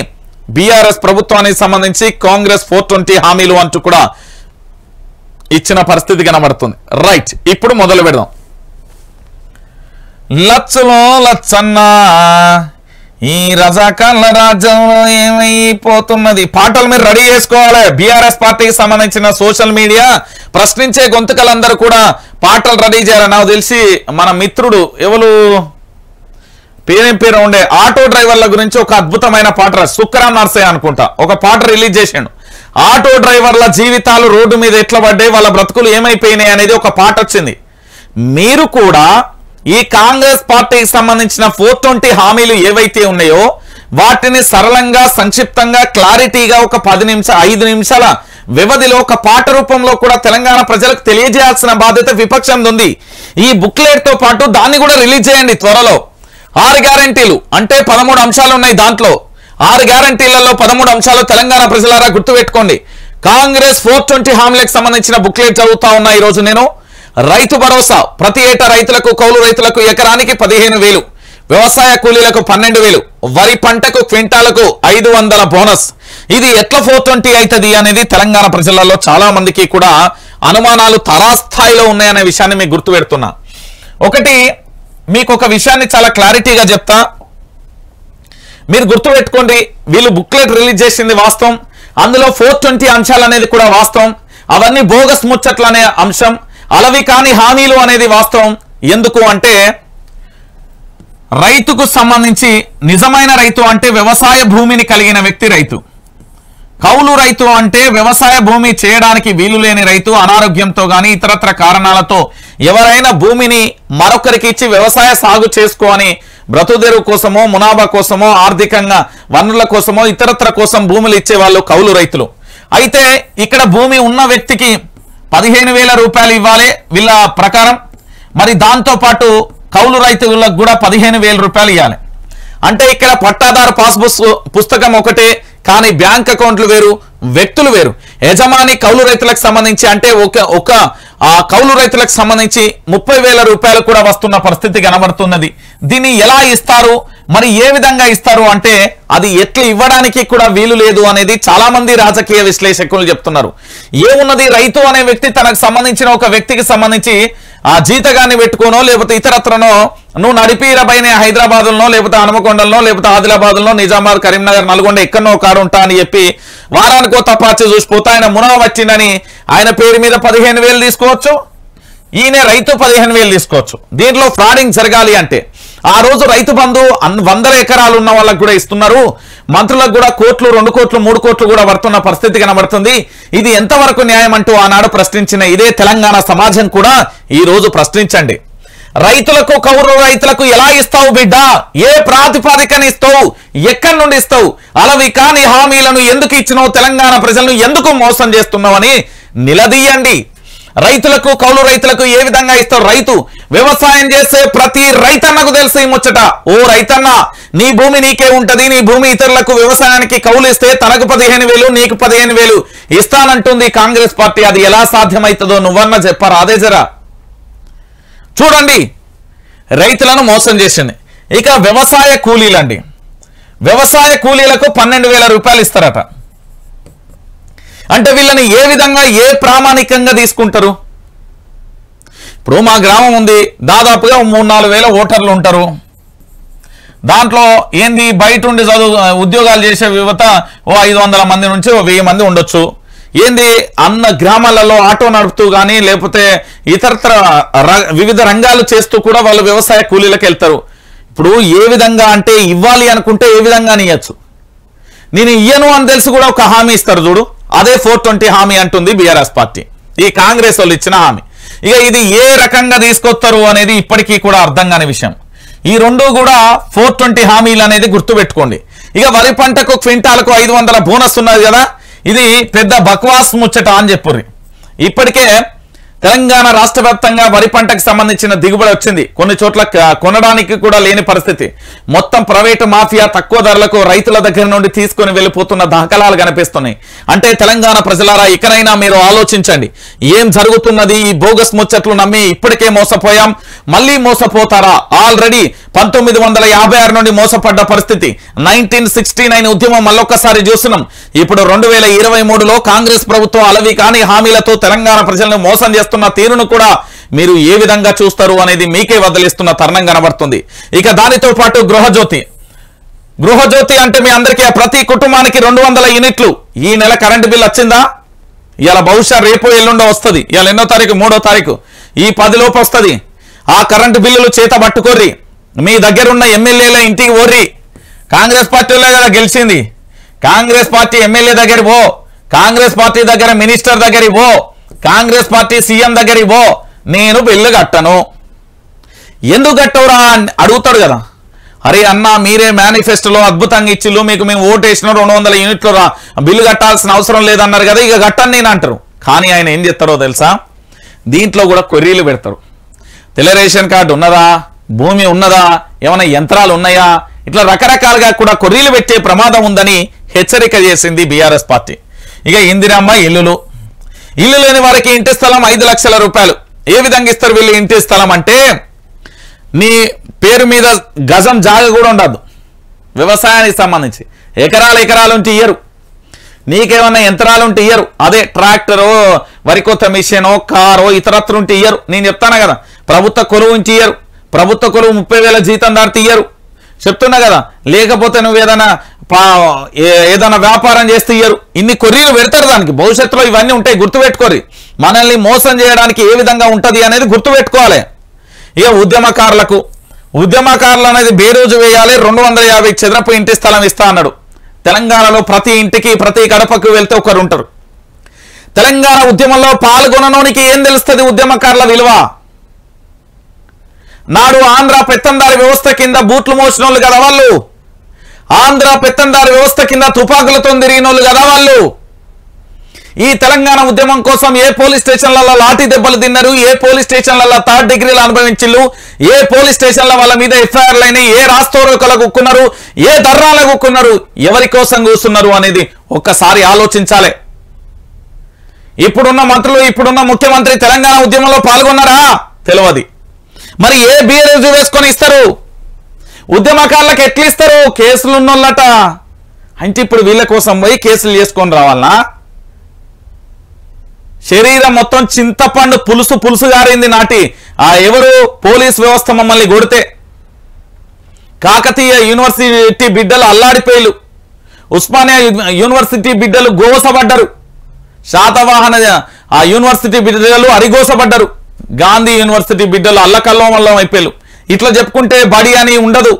బీఆర్ఎస్ ప్రభుత్వానికి సంబంధించి కాంగ్రెస్ 420 హామీలు అంటూ కూడా ఇచ్చిన పరిస్థితి కనబడుతుంది. రైట్, ఇప్పుడు మొదలు పెడదాం. లచ్చలో లచ్చన్న ఈ రజాకాళ్ళ రాజ్యంలో ఏమైపోతున్నది. పాటలు మీరు రెడీ చేసుకోవాలి. బీఆర్ఎస్ పార్టీకి సంబంధించిన సోషల్ మీడియా ప్రశ్నించే గొంతుకలందరూ కూడా పాటలు రెడీ చేయాలి. నాకు తెలిసి మన మిత్రుడు ఎవరు పేరు ఉండే ఆటో డ్రైవర్ల గురించి ఒక అద్భుతమైన పాట సుక్రామ్ నర్సయ్య అనుకుంటా ఒక పాట రిలీజ్ చేసిండు. ఆటో డ్రైవర్ల జీవితాలు రోడ్డు మీద ఎట్లా పడ్డాయి, వాళ్ళ బ్రతుకులు ఏమైపోయినాయి అనేది ఒక పాట వచ్చింది. మీరు కూడా ఈ కాంగ్రెస్ పార్టీకి సంబంధించిన 420 హామీలు ఏవైతే ఉన్నాయో వాటిని సరళంగా సంక్షిప్తంగా క్లారిటీగా ఒక 5 నిమిషాల వ్యవధిలో ఒక పాట రూపంలో కూడా తెలంగాణ ప్రజలకు తెలియజేయాల్సిన బాధ్యత విపక్షంది ఉంది. ఈ బుక్లెట్ తో పాటు దాన్ని కూడా రిలీజ్ చేయండి త్వరలో. 6 గ్యారంటీలు అంటే 13 అంశాలు ఉన్నాయి. దాంట్లో 6 గ్యారంటీలలో 13 అంశాలు తెలంగాణ ప్రజలారా గుర్తుపెట్టుకోండి. కాంగ్రెస్ 420 హామీలకు సంబంధించిన బుక్లెట్ చదువుతా ఉన్నా ఈరోజు నేను. రైతు భరోసా ప్రతి ఏటా రైతులకు కౌలు రైతులకు ఎకరానికి 15,000, వ్యవసాయ కూలీలకు 12,000, వరి పంటకు క్వింటాలకు 500 బోనస్. ఇది ఎట్లా 420 అవుతుంది అనేది తెలంగాణ ప్రజలలో చాలా మందికి కూడా అనుమానాలు తారాస్థాయిలో ఉన్నాయనే విషయాన్ని మీకు గుర్తుపెడుతున్నా. ఒకటి మీకు ఒక విషయాన్ని చాలా క్లారిటీగా చెప్తా, మీరు గుర్తుపెట్టుకోండి. వీళ్ళు బుక్లెట్ రిలీజ్ చేసింది వాస్తవం, అందులో 420 అంశాలు అనేది కూడా వాస్తవం. అవన్నీ బోగస్ ముచ్చట్లు అనే అంశం, అలవి కాని హామీలు అనేది వాస్తవం. ఎందుకు అంటే రైతుకు సంబంధించి నిజమైన రైతు అంటే వ్యవసాయ భూమిని కలిగిన వ్యక్తి రైతు. కౌలు రైతు అంటే వ్యవసాయ భూమి చేయడానికి వీలు లేని రైతు. అనారోగ్యంతో కానీ ఇతరత్ర కారణాలతో ఎవరైనా భూమిని మరొకరికి ఇచ్చి వ్యవసాయ సాగు చేసుకోని బ్రతుదెరువు కోసమో మునాబా కోసమో ఆర్థికంగా వనరుల కోసమో ఇతరత్ర కోసం భూములు ఇచ్చే వాళ్ళు కౌలు రైతులు. అయితే ఇక్కడ భూమి ఉన్న వ్యక్తికి 15,000 రూపాయలు ఇవ్వాలి వీళ్ళ ప్రకారం. మరి దాంతో పాటు కౌలు రైతులకు కూడా 15,000 రూపాయలు ఇవ్వాలి. అంటే ఇక్కడ పట్టాదారు పాస్ పుస్తకం ఒకటే, కానీ బ్యాంక్ అకౌంట్లు వేరు, వ్యక్తులు వేరు. యజమాని కౌలు రైతులకు సంబంధించి అంటే ఒక కౌలు రైతులకు సంబంధించి 30,000 రూపాయలు కూడా వస్తున్న పరిస్థితి కనబడుతున్నది. దీన్ని ఎలా ఇస్తారు, మరి ఏ విధంగా ఇస్తారు అంటే అది ఎట్లా ఇవ్వడానికి కూడా వీలు లేదు అనేది చాలా మంది రాజకీయ విశ్లేషకులు చెప్తున్నారు. ఏమున్నది, రైతు అనే వ్యక్తి తనకు సంబంధించిన ఒక వ్యక్తికి సంబంధించి ఆ జీతగాన్ని పెట్టుకోనో లేకపోతే ఇతరత్రనో నువ్వు నడిపిరబైన హైదరాబాద్లో లేకపోతే హనుమకొండలో లేకపోతే ఆదిలాబాద్లో నిజామాబాద్ కరీంనగర్ నల్గొండ ఎక్కడో కాడు ఉంటా అని చెప్పి వారానికో తపాచి చూసిపోతే ఆయన మునవ వచ్చిందని ఆయన పేరు మీద 15,000 తీసుకోవచ్చు, ఈయన రైతు 15,000 తీసుకోవచ్చు. దీంట్లో ఫ్రాడింగ్ జరగాలి అంటే ఆ రోజు రైతు బంధు 100 ఎకరాలు ఉన్న వాళ్ళకు కూడా ఇస్తున్నారు. మంత్రులకు కూడా కోట్లు, 2 కోట్లు, 3 కోట్లు కూడా పడుతున్న పరిస్థితి కనబడుతుంది. ఇది ఎంతవరకు న్యాయం అంటూ ఆనాడు ప్రశ్నించిన ఇదే తెలంగాణ సమాజం కూడా ఈ రోజు ప్రశ్నించండి. రైతులకు కౌలు రైతులకు ఎలా ఇస్తావు బిడ్డ, ఏ ప్రాతిపాదికన ఇస్తావు, ఎక్కడి నుండి ఇస్తావు, అలవి కాని హామీలను ఎందుకు ఇచ్చినావు, తెలంగాణ ప్రజలను ఎందుకు మోసం చేస్తున్నావు అని నిలదీయండి. రైతులకు కౌలు రైతులకు ఏ విధంగా ఇస్తావు? రైతు వ్యవసాయం చేసే ప్రతి రైతన్నకు తెలుసు ఈ ముచ్చట. ఓ రైతన్న, నీ భూమి నీకే ఉంటది, నీ భూమి ఇతరులకు వ్యవసాయానికి కౌలు ఇస్తే తనకు 15,000 నీకు 15,000 ఇస్తానంటుంది కాంగ్రెస్ పార్టీ. అది ఎలా సాధ్యమవుతుందో నువ్వన్నా చెప్పారా? అదే జరా చూడండి, రైతులను మోసం చేసింది. ఇక వ్యవసాయ కూలీలండి, వ్యవసాయ కూలీలకు 12,000 రూపాయలు ఇస్తారట. అంటే వీళ్ళని ఏ విధంగా ఏ ప్రామాణికంగా తీసుకుంటారు? ఇప్పుడు మా గ్రామం ఉంది, దాదాపుగా 3-4 వేల ఓటర్లు ఉంటారు. దాంట్లో ఏంది బయట ఉండి ఉద్యోగాలు చేసే యువత 500 మంది నుంచి 1000 మంది ఉండొచ్చు. ఏంది అన్న గ్రామాలలో ఆటో నడుపుతూ కానీ లేకపోతే ఇతరత్ర వివిధ రంగాలు చేస్తూ కూడా వాళ్ళు వ్యవసాయ కూలీలకు వెళ్తారు. ఇప్పుడు ఏ విధంగా అంటే ఇవ్వాలి అనుకుంటే ఏ విధంగా ఇవ్వచ్చు. నేను ఇయ్యను అని తెలిసి కూడా ఒక హామీ ఇస్తారు చూడు, అదే 420 హామీ అంటుంది బీఆర్ఎస్ పార్టీ. ఈ కాంగ్రెస్ వాళ్ళు ఇచ్చిన హామీ. ఇక ఇది ఏ రకంగా తీసుకొస్తారు అనేది ఇప్పటికీ కూడా అర్థం కాని విషయం. ఈ రెండు కూడా 420 హామీలు అనేది గుర్తుపెట్టుకోండి. ఇక వరి పంటకు క్వింటాలకు 500 బోనస్ ఉన్నది కదా, ఇది పెద్ద బక్వాస్ ముచ్చట అని చెప్పుర్రి. ఇప్పటికే తెలంగాణ రాష్ట్ర వ్యాప్తంగా వరి పంటకు సంబంధించిన దిగుబడి వచ్చింది. కొన్ని చోట్ల కొనడానికి కూడా లేని పరిస్థితి. మొత్తం ప్రైవేటు మాఫియా తక్కువ ధరలకు రైతుల దగ్గర నుండి తీసుకొని వెళ్ళిపోతున్న దాఖలాలు కనిపిస్తున్నాయి. అంటే తెలంగాణ ప్రజలారా, ఇకనైనా మీరు ఆలోచించండి. ఏం జరుగుతున్నది? ఈ బోగస్ ముచ్చట్లు నమ్మి ఇప్పటికే మోసపోయాం, మళ్ళీ మోసపోతారా? ఆల్రెడీ 1956 నుండి మోసపడ్డ పరిస్థితి. 1969 ఉద్యమం మళ్ళొక్కసారి చూస్తున్నాం. ఇప్పుడు 2023లో కాంగ్రెస్ ప్రభుత్వం అలవి కాని హామీలతో తెలంగాణ ప్రజలను మోసం చేస్తున్న తీరును కూడా మీరు ఏ విధంగా చూస్తారు అనేది మీకే వదిలిస్తున్న తరుణం కనబడుతుంది. ఇక దానితో పాటు గృహజ్యోతి అంటే మీ అందరికీ ప్రతి కుటుంబానికి 200 యూనిట్లు. ఈ నెల కరెంటు బిల్ వచ్చిందా? ఇవాళ బహుశా రేపు ఎల్లుండో వస్తుంది. ఇవాళ ఎన్నో తారీఖు? 3వ తారీఖు. ఈ 10 లోపు వస్తుంది. ఆ కరెంటు బిల్లులు చేత పట్టుకోర్రి. మీ దగ్గర ఉన్న ఎమ్మెల్యేల ఇంటికి ఓర్రి. కాంగ్రెస్ పార్టీలో కదా గెలిచింది. కాంగ్రెస్ పార్టీ ఎమ్మెల్యే దగ్గర పో, కాంగ్రెస్ పార్టీ దగ్గర మినిస్టర్ దగ్గరికి పో, కాంగ్రెస్ పార్టీ సీఎం దగ్గరికి పో. నేను బిల్లు కట్టను. ఎందుకు కట్టవురా అడుగుతాడు కదా. అరే అన్న, మీరే మేనిఫెస్టోలో అద్భుతంగా ఇచ్చిల్లు, మీకు మేము ఓటేసిన 200 యూనిట్లు బిల్లు కట్టాల్సిన అవసరం లేదన్నారు కదా, ఇక కట్టను నేను అంటారు. కానీ ఆయన ఏం చేస్తారో తెలుసా? దీంట్లో కూడా కొర్రీలు పెడతారు. తెల్ల రేషన్ కార్డు ఉన్నదా, భూమి ఉన్నదా, ఏమైనా యంత్రాలు ఉన్నాయా, ఇట్లా రకరకాలుగా కూడా కొర్రీలు పెట్టే ప్రమాదం ఉందని హెచ్చరిక చేసింది బీఆర్ఎస్ పార్టీ. ఇక ఇందిరమ్మ ఇల్లు లేని వారికి ఇంటి స్థలం 5 లక్షల రూపాయలు. ఏ విధంగా ఇస్తారు వీళ్ళు ఇంటి స్థలం అంటే, నీ పేరు మీద గజం జాగ కూడా ఉండదు. వ్యవసాయానికి సంబంధించి ఎకరాలు ఉంటే ఇయ్యరు. నీకేమన్నా యంత్రాలు ఉంటే ఇయ్యరు. అదే ట్రాక్టరో, వరికొత్త మిషనో, కారో, ఇతరత్రు ఉంటే ఇయ్యరు. నేను చెప్తాను కదా, ప్రభుత్వ కొలువు ఉంచి ఇయ్యరు. ప్రభుత్వ కొలువు 30,000 జీతం దాటితే ఇయ్యరు. చెప్తున్నా కదా. లేకపోతే నువ్వు ఏదైనా వ్యాపారం చేస్తే ఇయ్యరు. ఇన్ని కొర్రీలు పెడతారు దానికి. భవిష్యత్తులో ఇవన్నీ ఉంటాయి, గుర్తుపెట్టుకోరి. మనల్ని మోసం చేయడానికి ఏ విధంగా ఉంటుంది అనేది గుర్తుపెట్టుకోవాలి. ఇక ఉద్యమకారులు అనేది బేరోజు వేయాలి. 250 చదరపు ఇంటి స్థలం ఇస్తా అన్నాడు. తెలంగాణలో ప్రతి ఇంటికి, ప్రతి గడపకు వెళ్తే ఒకరు ఉంటారు. తెలంగాణ ఉద్యమంలో పాల్గొనడానికి ఏం తెలుస్తుంది ఉద్యమకారుల విలువ? నాడు ఆంధ్ర పెత్తందారి వ్యవస్థ కింద బూట్లు మోసిన వాళ్ళు కదా వాళ్ళు. ఆంధ్ర పెత్తందారి వ్యవస్థ కింద తుపాకులతో తిరిగిన వాళ్ళు కదా వాళ్ళు. ఈ తెలంగాణ ఉద్యమం కోసం ఏ పోలీస్ స్టేషన్లలో లాఠీ దెబ్బలు తిన్నారు, ఏ పోలీస్ స్టేషన్లలో 3rd డిగ్రీలు అనుభవించిళ్ళు, ఏ పోలీస్ స్టేషన్ల వాళ్ళ మీద ఎఫ్ఐఆర్లు అయినాయి, ఏ రాస్తోరోకలకు ఉక్కున్నారు, ఏ ధర్నాలకు ఉక్కున్నారు, ఎవరి కోసం కూస్తున్నారు అనేది ఒక్కసారి ఆలోచించాలి. ఇప్పుడున్న మంత్రులు, ఇప్పుడున్న ముఖ్యమంత్రి తెలంగాణ ఉద్యమంలో పాల్గొన్నారా? తెలియదు. మరి ఏ బీఆర్ఎస్ వేసుకొని ఇస్తారు? ఉద్యమకారులకు ఎట్లా ఇస్తారు? కేసులు ఉన్నోళ్ళట. అంటే ఇప్పుడు వీళ్ళ కోసం పోయి కేసులు చేసుకొని రావాలనా? శరీరం మొత్తం చింతపండు పులుసు గారింది నాటి ఎవరు పోలీస్ వ్యవస్థ మమ్మల్ని కొడితే. కాకతీయ యూనివర్సిటీ బిడ్డలు అల్లాడిపోయిలు, ఉస్మానియా యూనివర్సిటీ బిడ్డలు గోసపడ్డారు, శాతవాహన యూనివర్సిటీ బిడ్డలు అరిగోసపడ్డారు, గాంధీ యూనివర్సిటీ బిడ్డలు అల్లకల్లోమల్లం అయిపోయారు. ఇట్లా చెప్పుకుంటే బడి అని ఉండదు,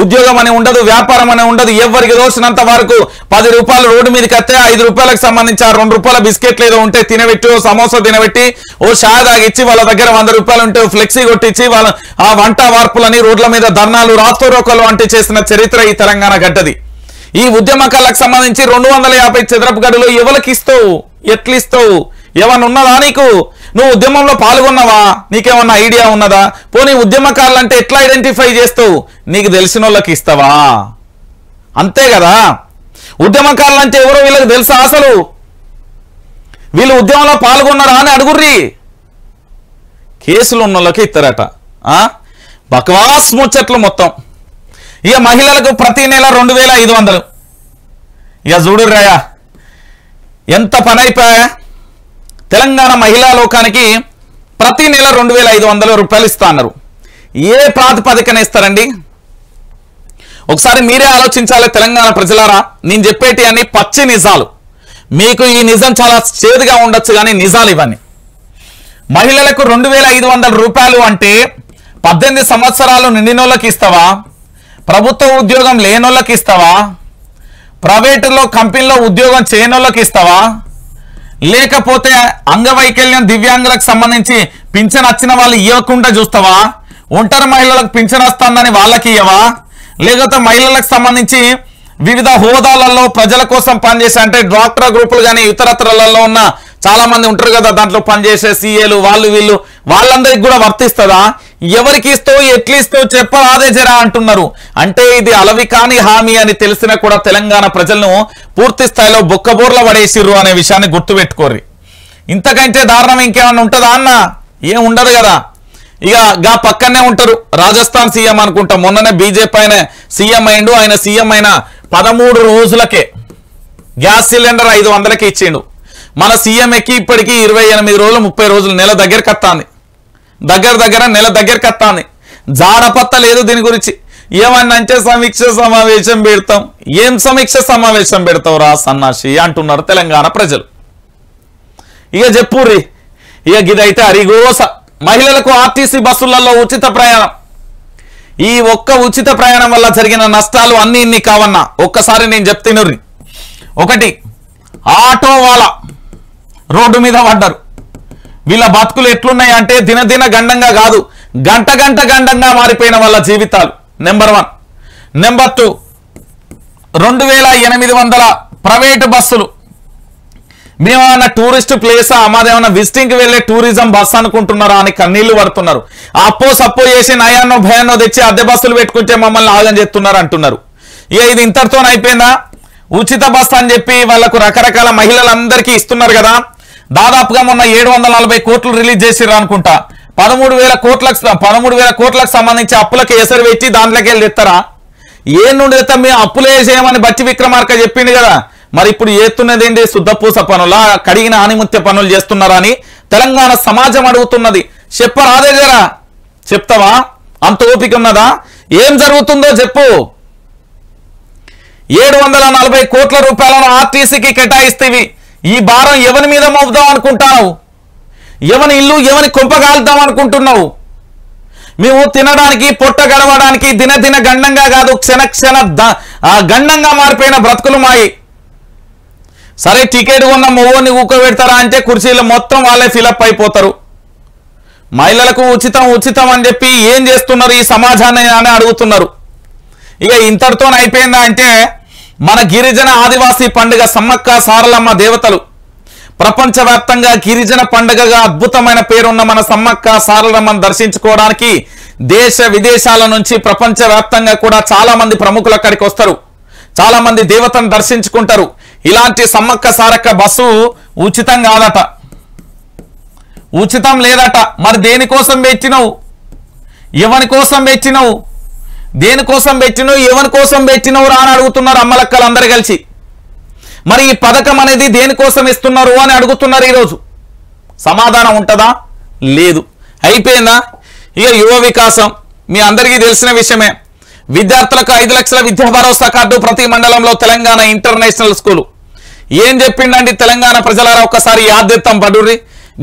ఉద్యోగం అని ఉండదు, వ్యాపారం అని ఉండదు. ఎవరికి దోచినంత వరకు 10 రూపాయలు రోడ్డు మీదకి వస్తే 5 రూపాయలకు సంబంధించి 2 రూపాయల బిస్కెట్లు ఏదో ఉంటే తినబెట్టి, ఓ సమోసా తినబెట్టి, ఓ షాయ్ తాగిచ్చి, వాళ్ళ దగ్గర 100 రూపాయలు ఉంటే ఫ్లెక్సీ కొట్టించి వాళ్ళ ఆ వంట వార్పులని, రోడ్ల మీద ధర్నాలు, రాస్తోరోకలు వంటి చేసిన చరిత్ర ఈ తెలంగాణ గడ్డది. ఈ ఉద్యమకాలకు సంబంధించి 250 చదరపు గడులు ఎవరికి ఇస్తావు? ఎట్లా ఇస్తావు? ఏమన్నా ఉన్నదా నీకు? నువ్వు ఉద్యమంలో పాల్గొన్నావా? నీకేమన్నా ఐడియా ఉన్నదా? పోనీ ఉద్యమకారులు అంటే ఎట్లా ఐడెంటిఫై చేస్తావు? నీకు తెలిసిన వాళ్ళకి ఇస్తావా? అంతే కదా. ఉద్యమకారులు అంటే ఎవరో వీళ్ళకి తెలుసా? అసలు వీళ్ళు ఉద్యమంలో పాల్గొన్నారా అని అడుగుర్రి. కేసులు ఉన్న వాళ్ళకి ఇస్తారట. బకవాస్ ముచ్చట్లు మొత్తం. ఇక మహిళలకు ప్రతి నెల 2500. ఇక చూడుర్రాయా ఎంత పని అయిపోయా. తెలంగాణ మహిళా లోకానికి ప్రతి నెల 2500 రూపాయలు ఇస్తా అన్నారు. ఏ ప్రాతిపదికన ఇస్తారండి? ఒకసారి మీరే ఆలోచించాలి తెలంగాణ ప్రజలారా. నేను చెప్పేటి అన్ని పచ్చి నిజాలు. మీకు ఈ నిజం చాలా చేదుగా ఉండొచ్చు, కానీ నిజాలు ఇవన్నీ. మహిళలకు 2500 రూపాయలు అంటే 18 సంవత్సరాలు నిండినోళ్ళకి ఇస్తావా? ప్రభుత్వ ఉద్యోగం లేనోళ్ళకి ఇస్తావా? ప్రైవేటులో కంపెనీలో ఉద్యోగం చేయనోళ్ళకి ఇస్తావా? లేకపోతే అంగవైకల్యం దివ్యాంగులకు సంబంధించి పింఛన్ వచ్చిన వాళ్ళు ఇవ్వకుండా చూస్తావా? ఒంటరి మహిళలకు పింఛన్ వస్తుందని వాళ్ళకి ఇవ్వవా? లేకపోతే మహిళలకు సంబంధించి వివిధ హోదాలలో ప్రజల కోసం పనిచేసే అంటే డ్వాక్రా గ్రూపులు కానీ ఇతరత్రలలో ఉన్న చాలా మంది ఉంటారు కదా దాంట్లో పనిచేసే సీఏలు వాళ్ళు వీళ్ళు, వాళ్ళందరికి కూడా వర్తిస్తుందా? ఎవరికి ఇస్తావు ఎట్లా ఇస్తావు చెప్పరాదే జరా అంటున్నారు. అంటే ఇది అలవి కాని హామీ అని తెలిసినా కూడా తెలంగాణ ప్రజలను పూర్తి స్థాయిలో బొక్కబోర్ల పడేసిర్రు అనే విషయాన్ని గుర్తుపెట్టుకోర్రి. ఇంతకంటే దారుణం ఇంకేమన్నా ఉంటుందా అన్న? ఏం ఉండదు కదా. ఇక గా పక్కనే ఉంటారు రాజస్థాన్ సీఎం అనుకుంటా, మొన్ననే బీజేపీ ఆయన సీఎం అయిండు. ఆయన సీఎం అయిన 13 రోజులకే గ్యాస్ సిలిండర్ 500కి ఇచ్చిండు. మన సీఎం ఎక్కి ఇప్పటికీ 28 రోజులు 30 రోజులు నెల దగ్గరికి వస్తుంది, దగ్గర నెల దగ్గరికి వస్తుంది. జాడపత్త లేదు దీని గురించి. ఏమన్నంటే సమీక్ష సమావేశం పెడతాం. ఏం సమీక్ష సమావేశం పెడతావు రా సన్నాసి అంటున్నారు తెలంగాణ ప్రజలు. ఇక చెప్పుర్రి. ఇక గిదైతే అరిగోస. మహిళలకు ఆర్టీసీ బస్సులలో ఉచిత ప్రయాణం. ఈ ఒక్క ఉచిత ప్రయాణం వల్ల జరిగిన నష్టాలు అన్ని ఇన్ని కావన్నా ఒక్కసారి నేను చెప్తినుర్రి. ఒకటి, ఆటో వాళ్ళ రోడ్డు మీద పడ్డారు. వీళ్ళ బతుకులు ఎట్లున్నాయి అంటే దినదిన గండంగా కాదు, గంట గండంగా మారిపోయిన వాళ్ళ జీవితాలు. నెంబర్ 1. నెంబర్ 2, 2800 ప్రైవేటు బస్సులు. మేమేమన్నా టూరిస్ట్ ప్లేసా, మాదేమన్నా విజిటింగ్కి వెళ్ళే టూరిజం బస్ అనుకుంటున్నారా అని కన్నీళ్లు పడుతున్నారు. అప్పో సప్పో చేసి నయాన్నో భయాన్నో తెచ్చి అద్దె బస్సులు పెట్టుకుంటే మమ్మల్ని ఆగం చేస్తున్నారు అంటున్నారు. ఇక ఇది ఇంతటితో అయిపోయిందా? ఉచిత బస్ అని చెప్పి వాళ్ళకు రకరకాల మహిళలందరికీ ఇస్తున్నారు కదా. దాదాపుగా మొన్న 740 కోట్లు రిలీజ్ చేసిర్రు అనుకుంటా. 13,000 కోట్లకు సంబంధించి అప్పులకు ఎసరు పెట్టి దాంట్లోకి వెళ్ళి తెస్తారా? ఏ నుండి తెస్తా? మేము అప్పులు వేసేయమని బట్టి విక్రమార్క చెప్పింది కదా. మరి ఇప్పుడు చేస్తున్నది ఏంటి? శుద్ధపూస పనులా, కడిగిన ఆనిముత్య పనులు చేస్తున్నారా అని తెలంగాణ సమాజం అడుగుతున్నది. చెప్పరాదే జరా, చెప్తావా? అంత ఓపిక ఉన్నదా? ఏం జరుగుతుందో చెప్పు. 740 కోట్ల రూపాయలను ఆర్టీసీకి కేటాయిస్తేవి ఈ భారం ఎవరి మీద మోపుదాం అనుకుంటున్నావు? ఎవని ఇల్లు ఎవని కొంపగాలుద్దాం అనుకుంటున్నావు? మేము తినడానికి పొట్ట గడవడానికి దినదిన గండంగా కాదు, క్షణ గండంగా మారిపోయిన బ్రతుకులు మాయి. సరే టికెట్ కొన్న మొవ్వని ఊకబెడతారా అంటే కుర్చీలు మొత్తం వాళ్ళే ఫిలప్ అయిపోతారు. మహిళలకు ఉచితం అని చెప్పి ఏం చేస్తున్నారు ఈ సమాజాన్ని అని అడుగుతున్నారు. ఇక ఇంతటితో అయిపోయిందా అంటే మన గిరిజన ఆదివాసీ పండుగ సమ్మక్క సారలమ్మ దేవతలు ప్రపంచవ్యాప్తంగా గిరిజన పండుగగా అద్భుతమైన పేరున్న మన సమ్మక్క సారలమ్మను దర్శించుకోవడానికి దేశ విదేశాల నుంచి ప్రపంచవ్యాప్తంగా కూడా చాలా మంది ప్రముఖులు అక్కడికి వస్తారు. చాలా మంది దేవతను దర్శించుకుంటారు. ఇలాంటి సమ్మక్క సారక్క బస్సు ఉచితం కాదట, ఉచితం లేదట. మరి దేనికోసం పెట్టినవు? ఎవరి కోసం పెట్టినవు? దేనికోసం పెట్టినవు? ఎవరి కోసం పెట్టినవు రా అని అడుగుతున్నారు అమ్మలక్కలు అందరు కలిసి. మరి ఈ పథకం అనేది దేనికోసం ఇస్తున్నారు అని అడుగుతున్నారు. ఈరోజు సమాధానం ఉంటుందా? లేదు. అయిపోయిందా? ఇక యువ వికాసం మీ అందరికీ తెలిసిన విషయమే. విద్యార్థులకు 5 లక్షల విద్యా భరోసా కార్డు ప్రతి మండలంలో తెలంగాణ ఇంటర్నేషనల్ స్కూలు. ఏం చెప్పిండండి తెలంగాణ ప్రజలారా? ఒక్కసారి యాద్యత్తం పడుర్రి.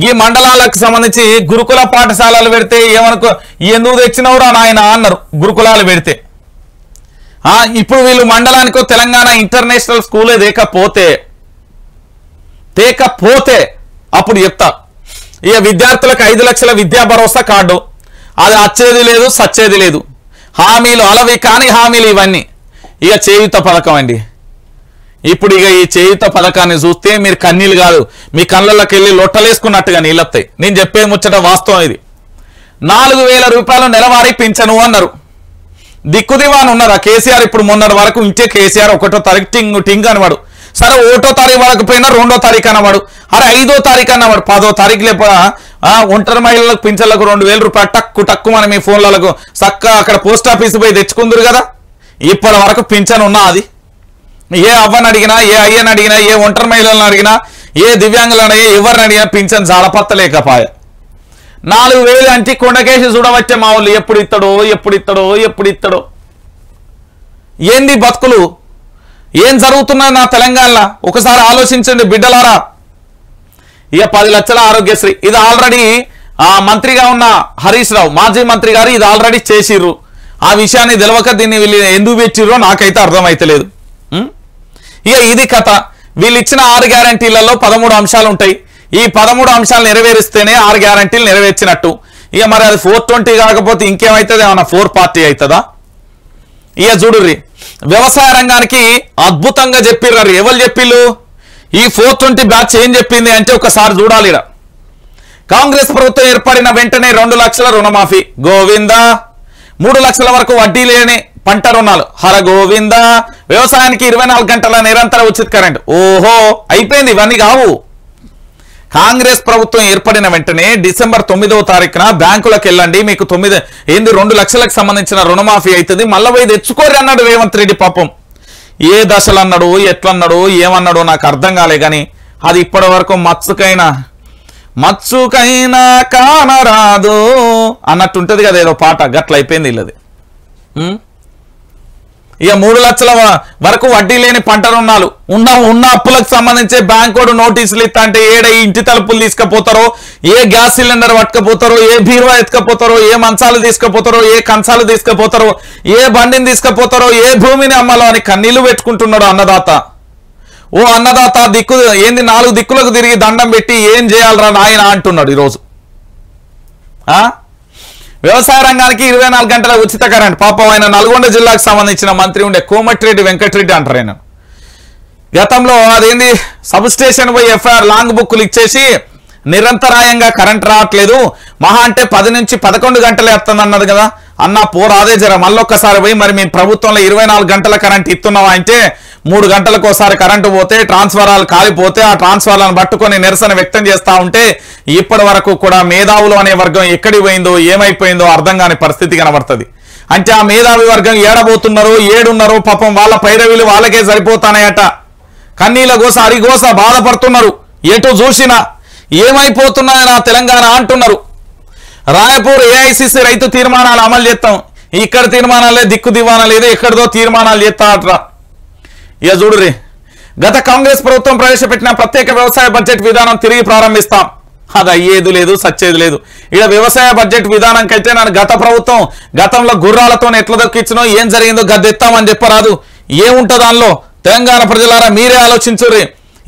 ఈ మండలాలకు సంబంధించి గురుకుల పాఠశాలలు పెడితే ఏమనుకో, ఎందుకు తెచ్చినవురా నాయన అన్నారు గురుకులాలు పెడితే. ఇప్పుడు వీళ్ళు మండలానికో తెలంగాణ ఇంటర్నేషనల్ స్కూలే తేకపోతే అప్పుడు చెప్తా. ఇక విద్యార్థులకు 5 లక్షల విద్యా భరోసా కార్డు, అది వచ్చేది లేదు సచ్చేది లేదు. హామీలు అలవి కాని హామీలు ఇవన్నీ. ఇక చేయూత పథకం అండి. ఇప్పుడు ఇక ఈ చేయూత పథకాన్ని చూస్తే మీరు కన్నీళ్ళు కాదు, మీ కళ్ళల్లోకి వెళ్ళి లొట్టలేసుకున్నట్టుగా నీళ్ళొస్తాయి. నేను చెప్పే ముచ్చట వాస్తవం ఇది. 4,000 రూపాయలు నెలవారీ పింఛను అన్నారు. దిక్కుదివాన్ ఉన్నారా కేసీఆర్? ఇప్పుడు మొన్నటి వరకు ఇంటే కేసీఆర్ 1వ తారీఖు టింగ్ అనవాడు. సరే 1వ తారీఖు వరకు పోయినా 2వ తారీఖు అన్నవాడు. అరే 5వ తారీఖు అన్నవాడు. 10వ తారీఖు లేప ఒంటరి మహిళలకు పింఛన్లకు 2,000 రూపాయలు టక్కు మన మీ ఫోన్లకు చక్క అక్కడ పోస్ట్ ఆఫీస్ పోయి తెచ్చుకుందరు కదా. ఇప్పటి వరకు పింఛన్ ఉన్నా అది ఏ అవ్వని అడిగినా, ఏ అయ్యని అడిగినా, ఏ ఒంటరి మహిళలను అడిగినా, ఏ దివ్యాంగులను అడిగినా, ఎవరిని అడిగినా పింఛన్ జాడపత్తలేకపాయ. 4,000 అంటే కొండకేసి చూడవచ్చే మా వాళ్ళు ఎప్పుడు ఇస్తాడో. ఏంది బతుకులు? ఏం జరుగుతున్నది నా తెలంగాణలో? ఒకసారి ఆలోచించండి బిడ్డలారా. ఇక 10 లక్షల ఆరోగ్యశ్రీ ఇది ఆల్రెడీ మంత్రిగా ఉన్న హరీష్ రావు మాజీ మంత్రి గారు ఇది ఆల్రెడీ చేసిర్రు. ఆ విషయాన్ని తెలవక దీన్ని వీళ్ళు ఎందుకు పెట్టిర్రో నాకైతే అర్థమైతలేదు. ఇక ఇది కథ. వీళ్ళు ఇచ్చిన 6 గ్యారంటీలలో 13 అంశాలు ఉంటాయి. ఈ 13 అంశాలు నెరవేరిస్తేనే 6 గ్యారంటీలు నెరవేర్చినట్టు. ఇక మరి అది 420 కాకపోతే ఇంకేమైతుంది? ఏమన్నా 4 పార్టీ అవుతుందా? ఇక చూడుర్రి, వ్యవసాయ రంగానికి అద్భుతంగా చెప్పిర్రు. ఎవరు చెప్పిళ్ళు? ఈ 420 బ్యాచ్ ఏం చెప్పింది అంటే ఒకసారి చూడాలి. కాంగ్రెస్ ప్రభుత్వం ఏర్పడిన వెంటనే 2 లక్షల రుణమాఫీ గోవిందా, 3 లక్షల వరకు వడ్డీ లేని పంట రుణాలు హర గోవిందా, వ్యవసాయానికి 24 గంటల నిరంతర ఉచిత కరెంట్. ఓహో అయిపోయింది, ఇవన్నీ కావు. కాంగ్రెస్ ప్రభుత్వం ఏర్పడిన వెంటనే డిసెంబర్ 9వ తారీఖున బ్యాంకులకు వెళ్ళండి, మీకు 2 లక్షలకు సంబంధించిన రుణమాఫీ అవుతుంది, మళ్ళీ పోయి తెచ్చుకోరి అన్నాడు రేవంత్ రెడ్డి. పాపం ఏ దశలు అన్నాడు, ఎట్లన్నాడు, ఏమన్నాడు నాకు అర్థం కాలే. కానీ అది ఇప్పటి వరకు మచ్చుకైనా కానరాదు అన్నట్టుంటది కదా ఏదో పాట, గట్ల అయిపోయింది ఇల్లది. ఇక 3 లక్షల వరకు వడ్డీ లేని పంట రుణాలు ఉన్న అప్పులకు సంబంధించి బ్యాంకోడు నోటీసులు ఇస్తా అంటే ఏడ ఇంటి తలుపులు తీసుకుపోతారో, ఏ గ్యాస్ సిలిండర్ పట్టుకపోతారో, ఏ బీరువా ఎత్తుకపోతారో, ఏ మంచాలు తీసుకుపోతారో, ఏ కంచాలు తీసుకుపోతారో, ఏ బండిని తీసుకుపోతారో, ఏ భూమిని అమ్మాలో అని కన్నీళ్లు పెట్టుకుంటున్నాడు అన్నదాత. ఓ అన్నదాత దిక్కు ఏంది 4 దిక్కులకు తిరిగి దండం పెట్టి ఏం చేయాలరా నాయన అంటున్నాడు ఈరోజు. వ్యవసాయ రంగానికి 24 గంటల ఉచిత కరెంట్. పాపం ఆయన నల్గొండ జిల్లాకు సంబంధించిన మంత్రి ఉండే కోమటిరెడ్డి వెంకటరెడ్డి అంటారు ఆయన. గతంలో అదేంది సబ్ స్టేషన్ పోయి ఎఫ్ఐఆర్ లాంగ్ బుక్లు ఇచ్చేసి నిరంతరాయంగా కరెంట్ రావట్లేదు, మహా అంటే 10 నుంచి 11 గంటలే వస్తుంది అన్నది కదా. అన్న పోరాదే జర మళ్ళొక్కసారి పోయి మరి మీ ప్రభుత్వంలో 24 గంటల కరెంట్ ఇస్తున్నావా అంటే 3 గంటలకు ఒకసారి కరెంటు పోతే ట్రాన్స్ఫారాలు కాలిపోతే ఆ ట్రాన్స్ఫారాలను పట్టుకొని నిరసన వ్యక్తం చేస్తూ ఉంటే ఇప్పటి వరకు కూడా మేధావులు అనే వర్గం ఎక్కడికి పోయిందో ఏమైపోయిందో అర్థం కాని పరిస్థితి కనబడుతుంది. అంటే ఆ మేధావి వర్గం ఏడబోతున్నారో ఏడున్నారో పాపం వాళ్ళ పైరవీలు వాళ్ళకే సరిపోతానాయట. కన్నీళ్ళ గోస అరిగోస బాధపడుతున్నారు. ఎటు చూసినా ఏమైపోతున్నాయో నా తెలంగాణ అంటున్నారు. రాయపూర్ ఏఐసిసి రైతు తీర్మానాలు అమలు చేస్తాం, ఇక్కడ తీర్మానాలే దిక్కు దివానా లేదు, ఎక్కడిదో తీర్మానాలు చేస్తా అట్రా. ఇక చూడురే, గత కాంగ్రెస్ ప్రభుత్వం ప్రవేశపెట్టిన ప్రత్యేక వ్యవసాయ బడ్జెట్ విధానం తిరిగి ప్రారంభిస్తాం. అది అయ్యేది లేదు, సచ్చేది లేదు. ఇక వ్యవసాయ బడ్జెట్ విధానంకైతే నన్ను గత ప్రభుత్వం గతంలో గుర్రాలతో ఎట్లా దక్కించినో ఏం జరిగిందో గద్దెత్తామని చెప్పరాదు. ఏముంటుంది దానిలో? తెలంగాణ ప్రజలారా మీరే ఆలోచించుర్రి.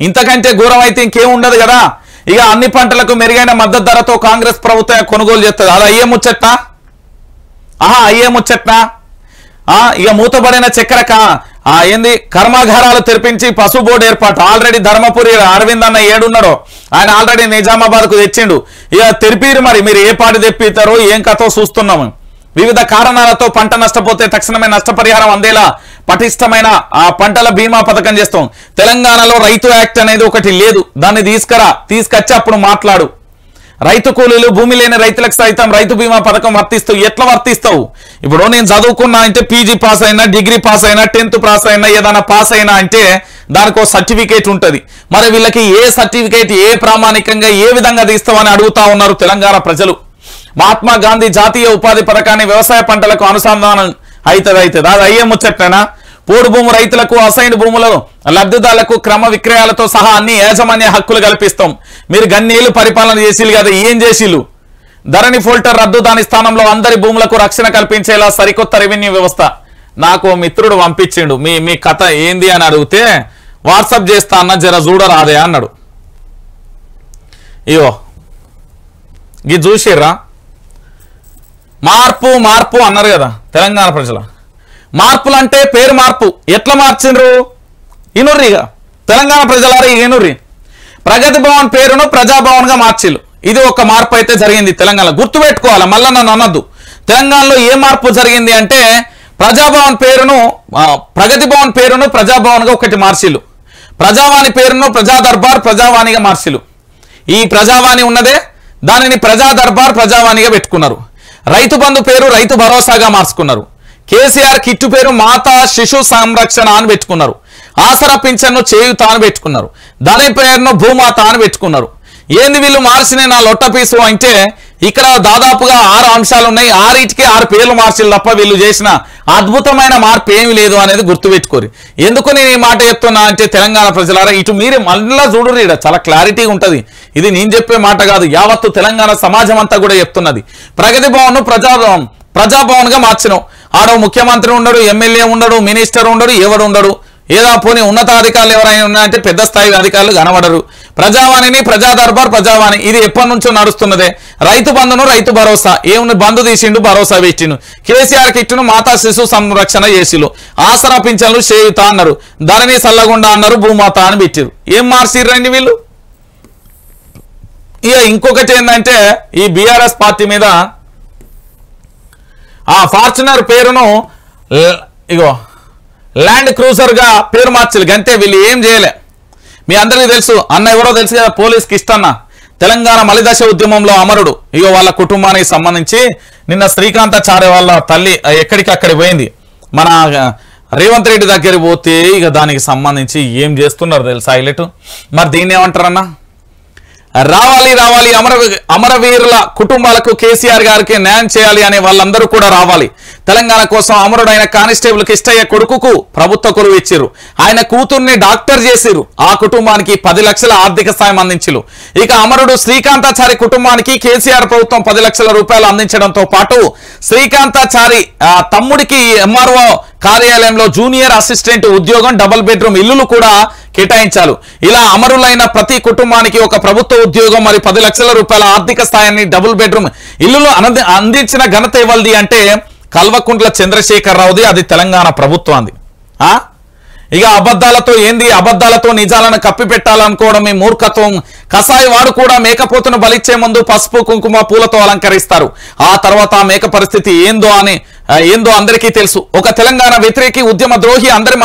ఇంతకంటే ఘోరం అయితే ఇంకేముండదు కదా. ఇక అన్ని పంటలకు మెరుగైన మద్దతు ధరతో కాంగ్రెస్ ప్రభుత్వం కొనుగోలు చేస్తుంది. అది అయ్యే ముచ్చట్నా? అయ్యే ముచ్చట్నా? ఇక మూతబడిన చక్కెర ఏంది కర్మాగారాలు తెరిపించి పశు బోర్డు ఏర్పాటు. ఆల్రెడీ ధర్మపురి అరవింద్ అన్న ఏడున్నాడో ఆయన ఆల్రెడీ నిజామాబాద్ కు తెచ్చిండు. ఇక తెరిపిరు, మరి మీరు ఏ పాటి తెప్పిస్తారో ఏం కథో చూస్తున్నాము. వివిధ కారణాలతో పంట నష్టపోతే తక్షణమే నష్టపరిహారం అందేలా పటిష్టమైన ఆ పంటల బీమా పథకం చేస్తాం. తెలంగాణలో రైతు యాక్ట్ అనేది ఒకటి లేదు, దాన్ని తీసుకొచ్చి అప్పుడు మాట్లాడు. రైతు కూలీలు భూమి లేని రైతులకు సైతం రైతు బీమా పథకం వర్తిస్తావు. ఎట్లా వర్తిస్తావు? ఇప్పుడు నేను చదువుకున్నా అంటే పీజీ పాస్ అయినా, డిగ్రీ పాస్ అయినా, 10th పాస్ అయినా, ఏదైనా పాస్ అయినా అంటే దానికి ఒక సర్టిఫికేట్ ఉంటుంది. మరి వీళ్ళకి ఏ సర్టిఫికేట్ ఏ ప్రామాణికంగా ఏ విధంగా తీస్తామని అడుగుతా ఉన్నారు తెలంగాణ ప్రజలు. మహాత్మా గాంధీ జాతీయ ఉపాధి పథకాన్ని వ్యవసాయ పంటలకు అనుసంధానం అవుతుంది. అది అయ్యే ముచ్చట్లేనా? పోడు భూము రైతులకు, అసైన్డ్ భూములను లబ్ధిదారులకు క్రమ విక్రయాలతో సహా అన్ని యాజమాన్య హక్కులు కల్పిస్తాం. మీరు గన్నేళ్లు పరిపాలన చేసిలు కదా, ఏం చేసిలు? ధరణి ఫోల్టర్ రద్దు, దాని స్థానంలో అందరి భూములకు రక్షణ కల్పించేలా సరికొత్త రెవెన్యూ వ్యవస్థ. నాకు మిత్రుడు పంపించిండు, మీ కథ ఏంది అని అడిగితే వాట్సాప్ చేస్తా అన్న, జర చూడరాదే అన్నాడు. ఇయో ఇది చూసిర్రా, మార్పు అన్నారు కదా తెలంగాణ ప్రజల. మార్పులు అంటే పేరు మార్పు. ఎట్లా మార్చిండ్రు ఇనుర్రిగా తెలంగాణ ప్రజలారా, ఇనుర్రి ప్రగతి భవన్ పేరును ప్రజాభవన్ గా మార్చిల్లు. ఇది ఒక మార్పు అయితే జరిగింది తెలంగాణ. గుర్తుపెట్టుకోవాలి, మళ్ళా నన్ను అనొద్దు. తెలంగాణలో ఏ మార్పు జరిగింది అంటే ప్రజాభవన్ పేరును ప్రగతి భవన్ పేరును ప్రజాభవన్ గా ఒకటి మార్చిల్లు. ప్రజావాణి పేరును ప్రజా దర్బార్ ప్రజావాణిగా మార్చిల్లు. ఈ ప్రజావాణి ఉన్నదే దానిని ప్రజా దర్బార్ ప్రజావాణిగా పెట్టుకున్నారు. రైతు బంధు పేరు రైతు భరోసాగా మార్చుకున్నారు. కేసీఆర్ కిట్టు పేరు మాతా శిశు సంరక్షణ అని పెట్టుకున్నారు. ఆసరా పింఛన్ను చేయుత అని పెట్టుకున్నారు. దాని పేరును భూమాత అని పెట్టుకున్నారు. ఏంది వీళ్ళు మార్చిన నా లొట్ట పీసు అంటే ఇక్కడ దాదాపుగా 6 అంశాలు ఉన్నాయి. 6టికి 6 పేర్లు మార్చిలు తప్ప వీళ్ళు చేసిన అద్భుతమైన మార్పు ఏమి లేదు అనేది గుర్తుపెట్టుకోరు. ఎందుకు నేను ఈ మాట చెప్తున్నా అంటే తెలంగాణ ప్రజలారా, ఇటు మీరు మళ్ళా చూడరు, ఇక్కడ చాలా క్లారిటీగా ఉంటుంది. ఇది నేను చెప్పే మాట కాదు, యావత్తు తెలంగాణ సమాజం అంతా కూడా చెప్తున్నది. ప్రగతి భవన్ ప్రజాభవన్ గా మార్చినాం. ఆడో ముఖ్యమంత్రి ఉండడు, ఎమ్మెల్యే ఉండడు, మినిస్టర్ ఉండడు, ఎవడు ఉండడు. ఏదో పోనీ ఉన్నతాధికారులు ఎవరైనా ఉన్నాయంటే పెద్ద స్థాయి అధికారులు కనబడరు. ప్రజావాణిని ప్రజా దర్బార్ ప్రజావాణి ఇది ఎప్పటి నుంచో నడుస్తున్నదే. రైతు బంధును రైతు భరోసా ఏముంది, బంధు తీసిండు భరోసా పెట్టిండు. కేసీఆర్ కిట్టును మాతా శిశు సంరక్షణ చేసిలు, ఆసరా పింఛన్లు చేయుతా అన్నారు, ధరణి సల్లగుండా అన్నారు, భూమాత అని పెట్టిరు. ఏం మార్చిర్రండి వీళ్ళు? ఇక ఇంకొకటి ఏంటంటే ఈ బీఆర్ఎస్ పార్టీ మీద ఆ ఫార్చునర్ పేరును ఇగో ల్యాండ్ క్రూజర్ గా పేరు మార్చాలి అంతే. వీళ్ళు ఏం చేయలే. మీ అందరికీ తెలుసు, అన్న ఎవరో తెలుసు కదా, పోలీస్ కిష్టన్న, తెలంగాణ మలిదశ ఉద్యమంలో అమరుడు. ఇగో వాళ్ళ కుటుంబానికి సంబంధించి నిన్న శ్రీకాంతాచార్య వాళ్ళ తల్లి ఎక్కడికి అక్కడికి పోయింది. మన రేవంత్ రెడ్డి దగ్గరికి పోతే ఇక దానికి సంబంధించి ఏం చేస్తున్నారు తెలుసా హైలైట్. మరి దీన్ని ఏమంటారన్నా, రావాలి రావాలి అమరవీరుల కుటుంబాలకు కేసీఆర్ గారికి న్యాయం చేయాలి అనే వాళ్ళందరూ కూడా రావాలి. తెలంగాణ కోసం అమరుడైన కానిస్టేబుల్ కిష్టయ్య కొడుకుకు ప్రభుత్వ కొలువు ఇచ్చిరు, ఆయన కూతుర్ని డాక్టర్ చేసిరు, ఆ కుటుంబానికి 10 లక్షల ఆర్థిక సాయం అందించిరు. ఇక అమరుడు శ్రీకాంతాచారి కుటుంబానికి కేసీఆర్ ప్రభుత్వం 10 లక్షల రూపాయలు అందించడంతో పాటు శ్రీకాంతాచారి తమ్ముడికి ఎంఆర్ఓ కార్యాలయంలో జూనియర్ అసిస్టెంట్ ఉద్యోగం, డబుల్ బెడ్రూమ్ ఇల్లులు కూడా కేటాయించారు. ఇలా అమరులైన ప్రతి కుటుంబానికి ఒక ప్రభుత్వ ఉద్యోగం మరి 10 లక్షల రూపాయల ఆర్థిక స్థాయిని డబుల్ బెడ్రూమ్ ఇల్లులు అందించిన ఘనత ఎవరిది అంటే కల్వకుంట్ల చంద్రశేఖరరావుది, అది తెలంగాణ ప్రభుత్వాన్ని. ఇక అబద్ధాలతో ఏంది, అబద్ధాలతో నిజాలను కప్పి పెట్టాలనుకోవడం మీ మూర్ఖత్వం. కసాయి వాడు కూడా మేకపోతును బలిచ్చే ముందు పసుపు కుంకుమ పూలతో అలంకరిస్తారు, ఆ తర్వాత ఆ మేక పరిస్థితి ఏందో అందరికీ తెలుసు. ఒక తెలంగాణ వ్యతిరేకి ఉద్యమ ద్రోహి అందరి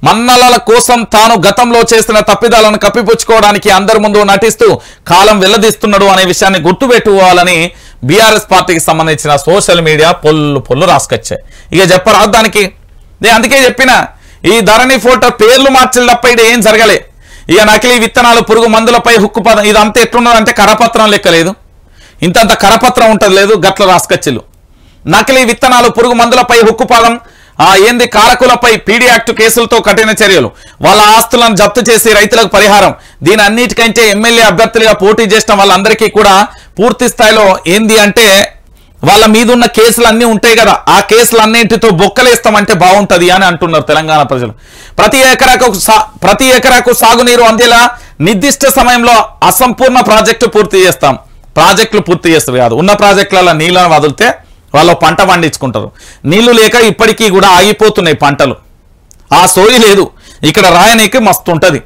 మన్నల కోసం తాను గతంలో చేసిన తప్పిదాలను కప్పిపుచ్చుకోవడానికి అందరి ముందు నటిస్తూ కాలం వెల్లదీస్తున్నాడు అనే విషయాన్ని గుర్తుపెట్టుకోవాలని బీఆర్ఎస్ పార్టీకి సంబంధించిన సోషల్ మీడియా పొల్లు రాసుకొచ్చాయి. ఇక చెప్పరాదు దానికి. అందుకే చెప్పిన ఈ ధరణి ఫోటో పేర్లు మార్చలు తప్ప ఇది ఏం జరగలే. ఇక నకిలీ విత్తనాలు, పురుగు మందులపై హుక్కు పదం ఇదంతా ఎట్లున్నదంటే కరపత్రం లెక్క లేదు, ఇంతంత కరపత్రం ఉంటుంది లేదు, గట్ల రాసుకొచ్చిలు. నకిలీ విత్తనాలు, పురుగు మందులపై హుక్కు పదం ఏంది, కారకులపై పీడీ యాక్ట్ కేసులతో కఠిన చర్యలు, వాళ్ళ ఆస్తులను జప్తు చేసి రైతులకు పరిహారం. దీని అన్నిటికంటే ఎమ్మెల్యే అభ్యర్థులుగా పోటీ చేసిన వాళ్ళందరికీ కూడా పూర్తి స్థాయిలో ఏంది అంటే వాళ్ళ మీద ఉన్న కేసులు అన్నీ ఉంటాయి కదా, ఆ కేసులన్నింటితో బొక్కలేస్తామంటే బాగుంటది అని అంటున్నారు తెలంగాణ ప్రజలు. ప్రతి ఎకరాకు సాగునీరు అందేలా నిర్దిష్ట సమయంలో అసంపూర్ణ ప్రాజెక్టు పూర్తి చేస్తాం. ప్రాజెక్టులు పూర్తి చేస్తారు కాదు, ఉన్న ప్రాజెక్టులలో నీళ్ళను వదిలితే వాళ్ళు పంట పండించుకుంటారు. నీళ్లు లేక ఇప్పటికీ కూడా ఆగిపోతున్నాయి పంటలు. ఆ సోయి లేదు ఇక్కడ, రాయనీకి మస్తు ఉంటది.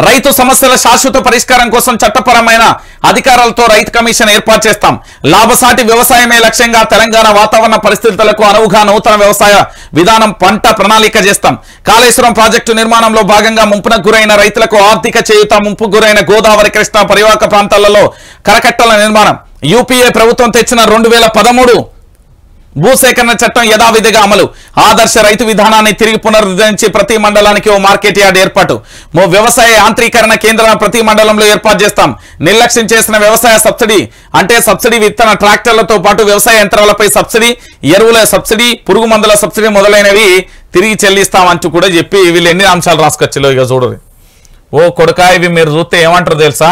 రైతు సమస్యల శాశ్వత పరిష్కారం కోసం చట్టపరమైన అధికారాలతో రైతు కమిషన్ ఏర్పాటు చేస్తాం. లాభసాటి వ్యవసాయమే లక్ష్యంగా తెలంగాణ వాతావరణ పరిస్థితులకు అనువుగా నూతన వ్యవసాయ విధానం, పంట ప్రణాళిక చేస్తాం. కాళేశ్వరం ప్రాజెక్టు నిర్మాణంలో భాగంగా ముంపునకు గురైన రైతులకు ఆర్థిక చేయూత, ముంపుకు గురైన గోదావరి, కృష్ణా పరివాహక ప్రాంతాలలో కరకట్టల నిర్మాణం. యూపీఏ ప్రభుత్వం తెచ్చిన 2013 భూసేకరణ చట్టం యథావిధిగా అమలు. ఆదర్శ రైతు విధానాన్ని తిరిగి పునరుద్ధరించి ప్రతి మండలానికి ఓ మార్కెట్ యార్డ్ ఏర్పాటు. వ్యవసాయ యాంత్రీకరణ కేంద్రాలను ప్రతి మండలంలో ఏర్పాటు చేస్తాం. నిర్లక్ష్యం చేసిన వ్యవసాయ సబ్సిడీ అంటే సబ్సిడీ విత్తన ట్రాక్టర్లతో పాటు వ్యవసాయ యంత్రాలపై సబ్సిడీ, ఎరువుల సబ్సిడీ, పురుగు మందుల సబ్సిడీ మొదలైనవి తిరిగి చెల్లిస్తామంటూ కూడా చెప్పి వీళ్ళు ఎన్ని అంశాలు రాసుకొచ్చిలో ఇక చూడరు. ఓ కొడుకా, ఇవి మీరు చూస్తే ఏమంటారు తెలుసా,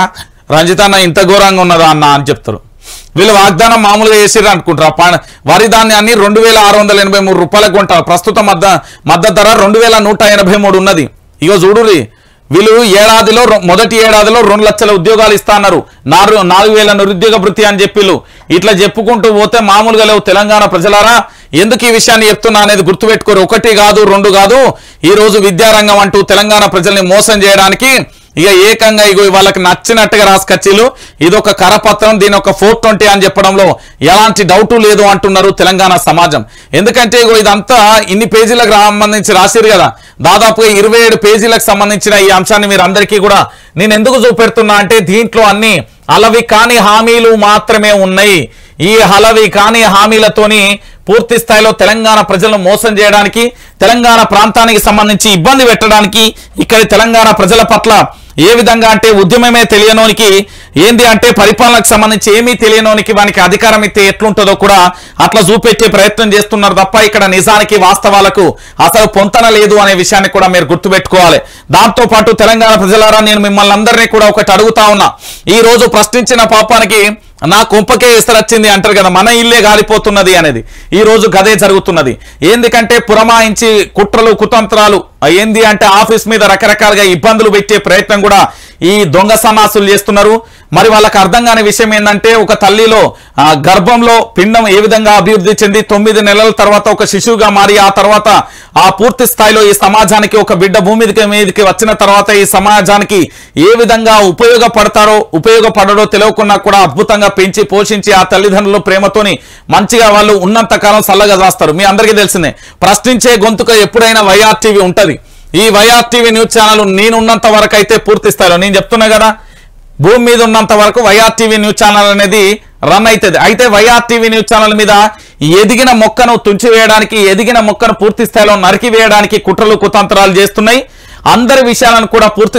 రంజిత్ అన్న ఇంత ఘోరంగా ఉన్నదా అన్న అని చెప్తారు. వీళ్ళు వాగ్దానం మామూలుగా చేసిర్రు అనుకుంటారు. వరి ధాన్యాన్ని 2683 రూపాయలకు కొంటారు. ప్రస్తుత మద్దతు ధర 2183 ఉన్నది. ఇగో చూడురి, వీళ్ళు మొదటి ఏడాదిలో 2 లక్షల ఉద్యోగాలు ఇస్తా అన్నారు, 4000 నిరుద్యోగ భృతి అని చెప్పిళ్ళు. ఇట్లా చెప్పుకుంటూ పోతే మామూలుగా లేవు. తెలంగాణ ప్రజలారా, ఎందుకు ఈ విషయాన్ని చెప్తున్నా అనేది గుర్తుపెట్టుకోరు. 1 కాదు 2 కాదు, ఈ రోజు విద్యారంగం అంటూ తెలంగాణ ప్రజల్ని మోసం చేయడానికి ఇక ఏకంగా ఇగో వాళ్ళకి నచ్చినట్టుగా రాసుకొచ్చిలు. ఇదొక కరపత్రం, దీని ఒక 420 అని చెప్పడంలో ఎలాంటి డౌటు లేదు అంటున్నారు తెలంగాణ సమాజం. ఎందుకంటే ఇగో ఇదంతా ఇన్ని పేజీలకు సంబంధించి రాసిరు కదా, దాదాపుగా 27 పేజీలకు సంబంధించిన ఈ అంశాన్ని మీరు అందరికీ కూడా నేను ఎందుకు చూపెడుతున్నా అంటే దీంట్లో అన్ని అలవి కాని హామీలు మాత్రమే ఉన్నాయి. ఈ హలవి కాని హామీలతోని పూర్తి స్థాయిలో తెలంగాణ ప్రజలను మోసం చేయడానికి, తెలంగాణ ప్రాంతానికి సంబంధించి ఇబ్బంది పెట్టడానికి, ఇక్కడ తెలంగాణ ప్రజల పట్ల ఏ విధంగా అంటే ఉద్యమమే తెలియనోనికి, ఏంది అంటే పరిపాలనకు సంబంధించి ఏమీ తెలియనోనికి వానికి అధికారం ఇస్తే ఎట్లుంటుందో కూడా అట్లా చూపెట్టే ప్రయత్నం చేస్తున్నారు తప్ప ఇక్కడ నిజానికి వాస్తవాలకు అసలు పొంతన లేదు అనే విషయాన్ని కూడా మీరు గుర్తుపెట్టుకోవాలి. దాంతోపాటు తెలంగాణ ప్రజలారా, నేను మిమ్మల్ని అందరినీ కూడా ఒకటి అడుగుతా ఉన్నా. ఈ రోజు ప్రశ్నించిన పాపానికి నా కొంపకే ఎసరొచ్చింది అంటారు కదా, మన ఇల్లే గాలిపోతున్నది అనేది ఈ రోజు గదే జరుగుతున్నది. ఎందుకంటే పురమాయించి కుట్రలు కుతంత్రాలు ఏంది అంటే ఆఫీస్ మీద రకరకాలుగా ఇబ్బందులు పెట్టే ప్రయత్నం కూడా ఈ దొంగ సన్నాసులు చేస్తున్నారు. మరి వాళ్ళకి అర్థం కాని విషయం ఏంటంటే ఒక తల్లిలో గర్భంలో పిండం ఏ విధంగా అభివృద్ధి చెంది 9 నెలల తర్వాత ఒక శిశువుగా మారి ఆ తర్వాత ఆ పూర్తి స్థాయిలో ఈ సమాజానికి ఒక బిడ్డ భూమి మీదకి వచ్చిన తర్వాత ఈ సమాజానికి ఏ విధంగా ఉపయోగపడడో తెలియకుండా కూడా అద్భుతంగా పెంచి పోషించి ఆ తల్లిదండ్రులు ప్రేమతోని మంచిగా వాళ్ళు ఉన్నంత కాలం చల్లగా చేస్తారు. మీ అందరికీ తెలిసిందే, ప్రశ్నించే గొంతుక ఎప్పుడైనా వైఆర్టీవీ ఉంటది. ఈ వైఆర్టీవీ న్యూస్ ఛానల్ నేనున్నంత వరకు అయితే పూర్తి స్థాయిలో నేను చెప్తున్నా కదా, భూమి మీద ఉన్నంత వరకు వైఆర్టీవీ న్యూస్ ఛానల్ అనేది రన్ అవుతుంది. అయితే వైఆర్టీవీ న్యూస్ ఛానల్ మీద ఎదిగిన మొక్కను తుంచివేయడానికి, ఎదిగిన మొక్కను పూర్తి స్థాయిలో నరికి వేయడానికి కుట్రలు కుతంత్రాలు చేస్తున్నాయి. అందరి విషయాలను కూడా పూర్తి